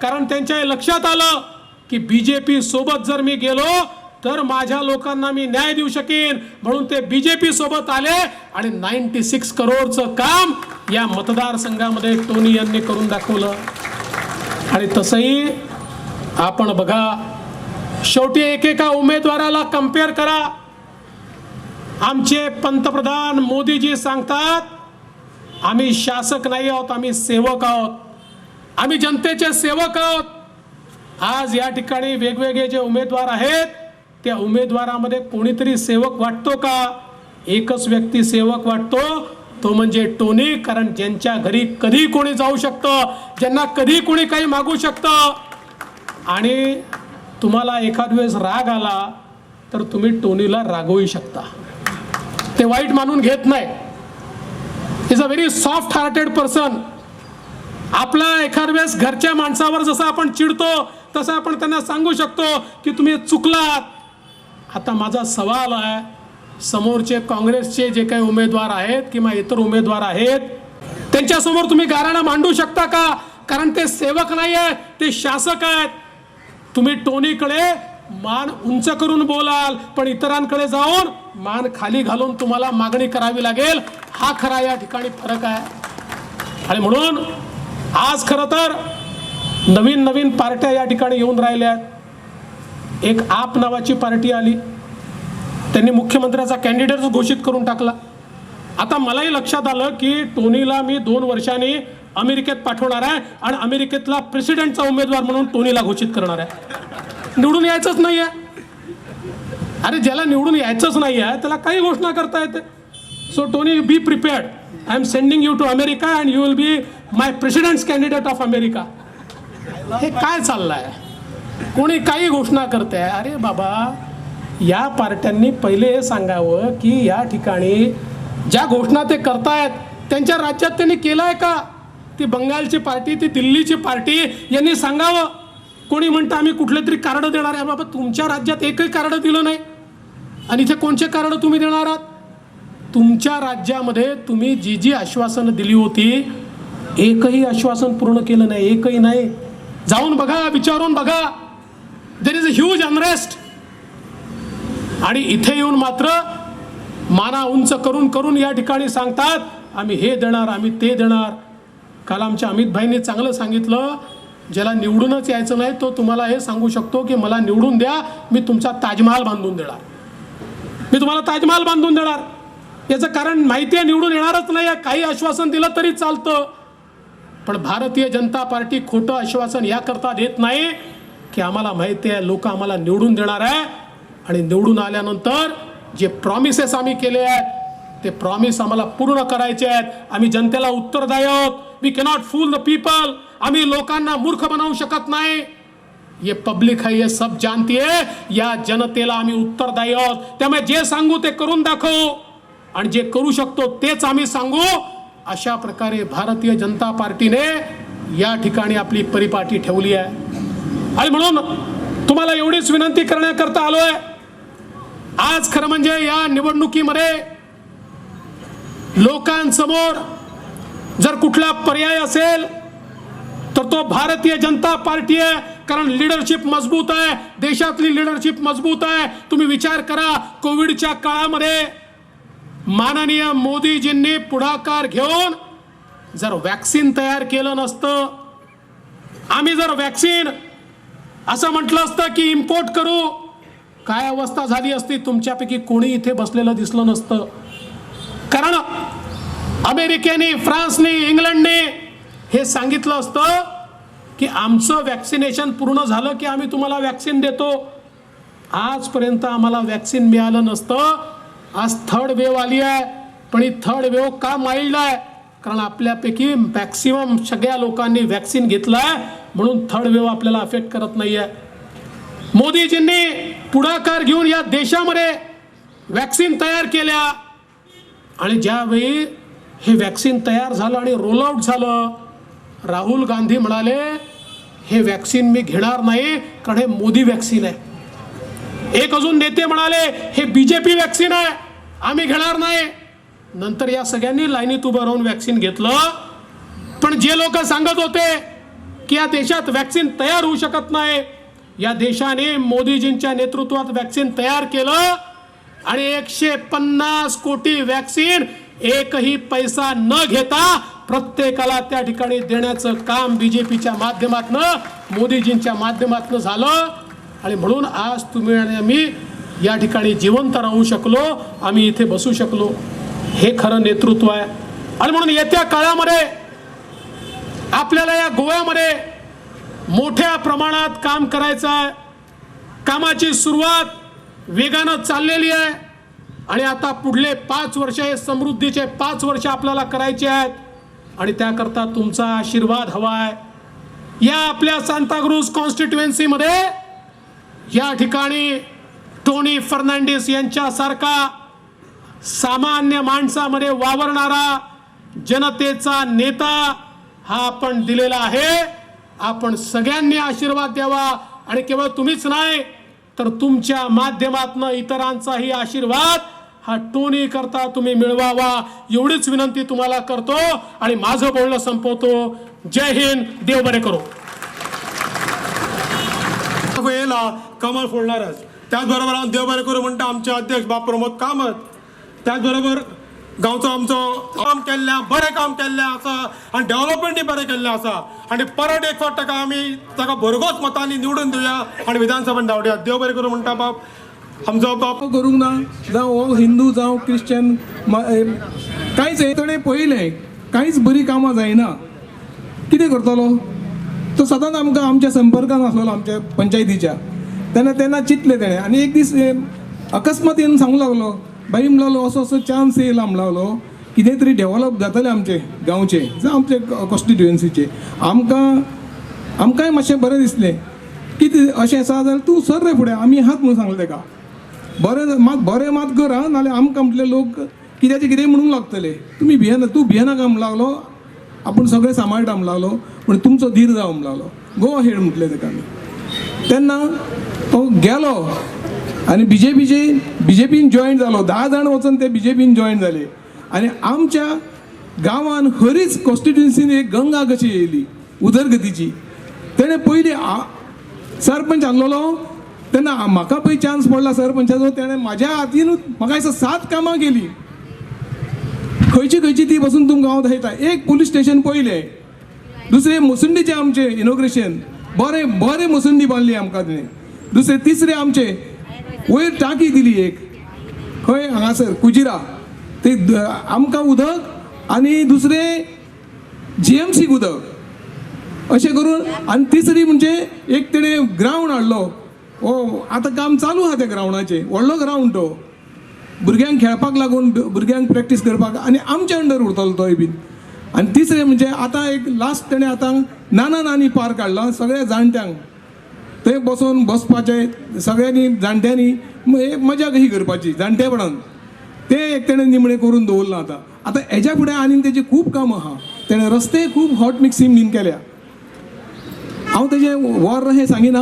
कारण त्यांच्या लक्षात आलं की बीजेपी सोबत जर मी गेलो तर माझ्या लोकांना मी न्याय देऊ शकेन, म्हणून ते बीजेपी सोबत आले आणि 96 करोडचं काम या मतदारसंघामध्ये टोनी यांनी करून दाखवलं. आणि तसंही आपण बघा, शेवटी एकेका उमेदवाराला कंपेअर करा. आमचे पंतप्रधान मोदीजी सांगतात आम्ही शासक नाही आहोत, आम्ही सेवक आहोत, आम्ही जनतेचे सेवक आहोत. आज या ठिकाणी वेगवेगळे जे उमेदवार आहेत त्या उमेदवारामध्ये कोणीतरी सेवक वाटतो का? एकच व्यक्ती सेवक वाटतो, तो म्हणजे टोनी. कारण ज्यांच्या घरी कधी कोणी जाऊ शकतं, ज्यांना कधी कोणी काही मागू शकतं. आणि तुम्हाला एखाद वेळेस राग आला तर तुम्ही टोनीला रागवू शकता, ते वाईट मानून घेत नाही. Is a very soft hearted person. आपला एखाद वेळेस घरच्या माणसावर जसं आपण चिडतो तसं आपण त्यांना सांगू शकतो की तुम्ही चुकलात. आता माझा सवाल आहे, समोरचे काँग्रेसचे जे काही उमेदवार आहेत किंवा इतर उमेदवार आहेत त्यांच्यासमोर तुम्ही गाऱ्हाणं मांडू शकता का? कारण ते सेवक नाही आहेत, ते शासक आहेत. तुम्ही टोनीकडे मान उंच करून बोलाल पण इतरांकडे जाऊन मान खाली घालून तुम्हाला मागणी करावी लागेल. हा खरा या ठिकाणी फरक आहे. आणि म्हणून आज खरं तर नवीन नवीन पार्ट्या या ठिकाणी येऊन राहिल्या आहेत. एक आप नावाची पार्टी आली, त्यांनी मुख्यमंत्र्याचा कॅन्डिडेट घोषित करून टाकला. आता मलाही लक्षात आलं की टोनीला मी 2 वर्षांनी अमेरिकेत पाठवणार आहे आणि अमेरिकेतला प्रेसिडेंटचा उमेदवार म्हणून टोनीला घोषित करणार आहे. निवडून यायचंच नाही आहे. अरे ज्याला निवडून यायचंच नाही आहे त्याला काही घोषणा करता येते. So Tony, be prepared. I am sending you to America and you will be my president's candidate of America. हे काय चाललंय? कोणी काही घोषणा करते. अरे बाबा, या पार्ट्यांनी पहिले हे सांगावं की या ठिकाणी ज्या घोषणा ते करतायत त्यांच्या राज्यात त्यांनी केलं आहे का? ती बंगालची पार्टी, ती दिल्लीची पार्टी यांनी सांगावं. कोणी म्हणतं आम्ही कुठले तरी कार्ड देणार आहे. बाबा, तुमच्या राज्यात एकही कार्ड दिलं नाही आणि इथे कोणचे कार्ड तुम्ही देणार आहात? तुमच्या राज्यामध्ये तुम्ही जी जी आश्वासनं दिली होती एकही आश्वासन पूर्ण केलं नाही, एकही नाही. जाऊन बघा, विचारून बघा. There is a huge unrest. आणि इथे येऊन मात्र माना उंच करून करून या ठिकाणी सांगतात आम्ही हे देणार, आम्ही ते देणार. काल आमच्या अमित भाईंनी चांगलं सांगितलं, ज्याला निवडूनच यायचं नाही तो तुम्हाला हे सांगू शकतो की मला निवडून द्या, मी तुमचा ताजमहाल बांधून देणार, मी तुम्हाला ताजमहाल बांधून देणार. याचं कारण माहिती आहे, निवडून येणारच नाही आहे. काही आश्वासन दिलं तरी चालतं, पण भारतीय जनता पार्टी खोटं आश्वासन याकरता देत नाही की आम्हाला माहिती आहे लोक आम्हाला निवडून देणार आहे, आणि निवडून आल्यानंतर जे प्रॉमिसेस आम्ही केले आहेत ते प्रॉमिस आम्हाला पूर्ण करायचे आहेत. आम्ही जनतेला उत्तरदायी आहोत. We cannot fool the people. आम्ही लोकांना मूर्ख बनवू शकत नाही. ये पब्लिक है, ये सब जानती है. या जनतेला आम्ही उत्तरदायी आहोत. त्यामुळे जे सांगू ते करून दाखवू, आणि जे करू शकतो तेच आम्ही सांगू. अशा प्रकारे भारतीय जनता पार्टीने या ठिकाणी आपली परिपाटी ठेवली आहे. आणि म्हणून तुम्हाला एवढीच विनंती करण्याकरता आलोय. आज खरं म्हणजे या निवडणुकीमध्ये लोकांसमोर जर कुठला पर्याय असेल तर तो भारतीय जनता पार्टी आहे. कारण लीडरशिप मजबूत आहे, देशातली लीडरशिप मजबूत आहे. तुम्ही विचार करा, कोविडच्या काळामध्ये माननीय मोदीजींनी पुढाकार घेऊन जर वॅक्सिन तयार केलं नसतं, आम्ही जर वॅक्सिन असं म्हटलं असतं की इम्पोर्ट करू, काय अवस्था झाली असती तुमच्यापैकी कोणी इथे बसलेलं दिसलं नसतं. कारण अमेरिकेने, फ्रान्सने, इंग्लंडने हे सांगितलं असतं की आमचं वॅक्सिनेशन पूर्ण झालं की आम्ही तुम्हाला वॅक्सिन देतो. आजपर्यंत आम्हाला वॅक्सिन मिळालं नसतं. आज थर्ड वेव्ह आली आहे, पण ही थर्ड वेव्ह का माइल्ड आहे? कारण आपल्यापैकी मॅक्सिमम सगळ्या लोकांनी वॅक्सिन घेतलं आहे, म्हणून थर्ड वेव्ह आपल्याला अफेक्ट करत नाही आहे. मोदीजींनी पुढाकार घेऊन या देशामध्ये वॅक्सिन तयार केल्या, आणि ज्यावेळी हे वॅक्सिन तयार झालं आणि रोल आउट झालं, राहुल गांधी म्हणाले हे वॅक्सिन मी घेणार नाही कारण हे मोदी वॅक्सिन आहे. एक अजून नेते म्हणाले हे बीजेपी वॅक्सिन आहे, आम्ही घेणार नाही. नंतर या सगळ्यांनी लाईनीत उभं राहून वॅक्सिन घेतलं. पण जे लोक सांगत होते की या देशात वॅक्सिन तयार होऊ शकत नाही, या देशाने मोदीजींच्या नेतृत्वात वॅक्सिन तयार केलं, आणि 150 कोटी वॅक्सिन एकही पैसा न घेता प्रत्येकाला त्या ठिकाणी देण्याचं काम बीजेपीच्या माध्यमातनं, मोदीजींच्या माध्यमातनं झालं. आणि म्हणून आज तुम्ही आणि आम्ही या ठिकाणी जिवंत राहू शकलो, आम्ही इथे बसू शकलो. हे खरं नेतृत्व आहे. आणि म्हणून येत्या काळामध्ये आपल्याला या गोव्यामध्ये मोठ्या प्रमाणात काम करायचं आहे. कामाची सुरुवात वेगानं चाललेली आहे, आणि आता पुढले 5 वर्ष हे समृद्धीचे 5 वर्ष आपल्याला करायचे आहेत, आणि त्याकरता तुमचा आशीर्वाद हवा आहे. या आपल्या सांताक्रूज कॉन्स्टिट्युएन्सीमध्ये या ठिकाणी टोनी फर्नांडिस यांच्यासारखा सामान्य माणसामध्ये वावरणारा जनतेचा नेता हा आपण दिलेला आहे. आपण सगळ्यांनी आशीर्वाद द्यावा, आणि केवळ तुम्हीच नाही तर तुमच्या माध्यमातून इतरांचाही आशीर्वाद हा टोनी करता तुम्ही मिळवावा, एवढीच विनंती तुम्हाला करतो आणि माझं बोलणं संपवतो. जय हिंद, देव बरे करो. येला कमळ फोडणारच. त्याचबरोबर आम्ही देव बरे करू म्हणटा आमचे अध्यक्ष बाप प्रमोद कामत. त्याचबरोबर गांवचं आमचं काम केल्ल्या, बरें काम केल्लें आसा, आणि डेव्हलपमेंटूय बरें केल्लें आसा, आणि परत एक फावट ताका आमी ताका भरघोस मतांनी निवडून दिवया आणि विधानसभेत धांवया. देव बरें करूं म्हणटा बाप आमचो बाप. करूंक ना, जावं हो हिंदू जावं क्रिश्चन, कांयच ताणें पळयलें कांयच बरी कामां जायना. कितें करतलो तो? सदांच आमकां आमच्या संपर्कांत आसलेलो आमच्या पंचायतीच्या. तेन्ना चिंतलें तेणें, आनी एक दीस अकस्मात येवन सांगूंक लागलो, बाई म्हणलो असो असो चान्स येयला म्हणलो, कितें तरी डेव्हलप जातलें आमचे गांवचे जावं आमचे कॉन्स्टिट्युएन्सीचे. आमकांय मातशें बरें दिसलें. कितें अशें आसा जाल्यार तूं सर रे फुडें, आमी आहात म्हणून सांगलें ताका. बरें मात कर आं, नाल्यार आमकां म्हटलें लोक कित्याचें कितें म्हणूंक लागतले. तूं भियेनाका म्हणूंक लागलो, आपूण सगळें सांबाळटा म्हणूंक लागलो, पूण तुमचो धीर जावं म्हणूंक लागलो. गो हेड म्हटलें ताका आमी. तेन्ना तो गेलो आनी बीजेपीन जॉयन जालो. 10 जाण वचून ते बीजेपीन जॉयन जाले, आनी आमच्या गांवान खरीच कॉन्स्टिट्युएन्सीन एक गंगा कशी येयली उदरगतीची. तेणें पयलीं सरपंच आहलोलो तेन्ना म्हाका पळय चान्स पडला सरपंचाचो, तेणें म्हाज्या हातीनूच म्हाका दिसता 7 कामां केली. खंयची ती बसून तुमकां हांव दाखयता. एक पुलीस स्टेशन पयलें, दुसरें मुसंडीचें आमचें इनॉग्रेशन, बरें मुसंडी बांदली आमकां तिणें. दुसरें तिसरें आमचें वयर टाकी दिली एक खंय हांगासर कुजिरा, ते आमकां उदक आनी दुसरें GMC उदक अशें करून. आनी तिसरी म्हणजे एक तेणें ग्रावंड हाडलो. आतां काम चालू आहा त्या ग्रावंडाचें, व्हडलो ग्रावंड तो, भुरग्यांक खेळपाक लागून, भुरग्यांक प्रॅक्टीस करपाक, आनी आमच्या अंडर उरतलो तोय बीन. आनी तिसरें म्हणजे आतां एक लास्ट तेणें आतां नानी पार्क हाडला सगळ्या जाणट्यांक. थंय बसपाचें सगळ्यांनी जाणट्यांनी मजा कशी करपाची जाणटेपणान, तें एक तेणें निमणें करून दवरलां. आतां हेज्या फुडें आनी तेजी खूब कामां आहा. तेणें रस्ते खूब हॉट मिक्सिंग बीन केल्या. हांव तेजें वर हें सांगिना,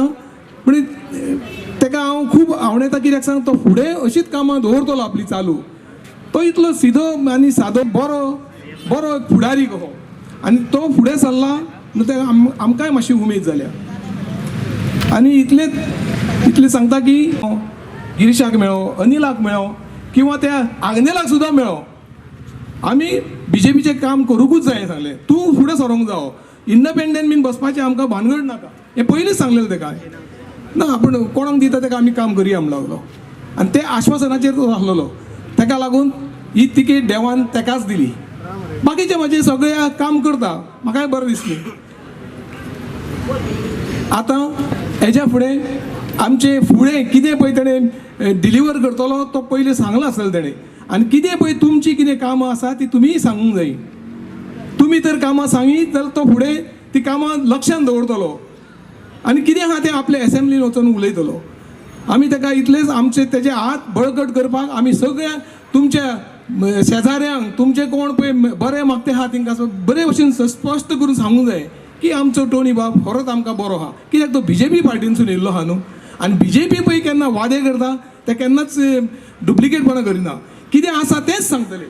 पूण तेका हांव खूब आवडटा. कित्याक सांग, तो फुडें अशीच कामां दवरतलो आपली चालू. तो इतलो सिदो आनी सादो बरो फुडारी कहो, आनी तो फुडें सरला ते आमकांय मातशी उमेद जाल्या. आनी इतलें सांगता की गिरीशाक मेळो, अनिलाक मेळो, किंवा त्या आग्नेलाक सुद्दां मेळो, आमी BJPचें काम करूंकूच जाय सांगलें. तूं फुडें सरोंक जावो, इंडिपेंडंट बीन बसपाचें आमकां भानगड नाका, हें पयलींच सांगलेलें तेका. ना आपूण कोणाक दिता तेका आमी काम करया म्हूण लागलो. आनी ते आश्वासनाचेर तो आसलेलो. तेका लागून ही तिकेट देवान तेकाच दिली. बाकीचे म्हजे सगळे काम करता, म्हाकाय बरें दिसलें. आतां हेज्या फुडें आमचे फुडें कितें पळय तेणें डिलिव्हर करतलो तो पयलीं सांगलो आसलेलो तेणें. आनी कितें पळय तुमची कितें कामां आसा ती तुमीय सांगूंक जायी. तुमी तर कामां सांगी जाल्यार तो फुडें ती कामां लक्षांत दवरतलो, आनी कितें आहा तें आपल्या एसेंब्लीन वचून उलयतलो. आमी तेका इतलेंच आमचे तेजे हात बळकट करपाक आमी सगळ्या तुमच्या शेजाऱ्यांक, तुमचे कोण पळय बरे मागते आहा तांकां बरे भशेन स्पश्ट करून सांगूंक जाय की आमचो टोनी बाब खरोच आमकां बरो आहा. कित्याक तो BJP पार्टीनसून येयल्लो आहा न्हू. आनी BJP पळय केन्ना वादे करता ते केन्नाच डुप्लिकेटपणां करिना, कितें आसा तेंच सांगतले.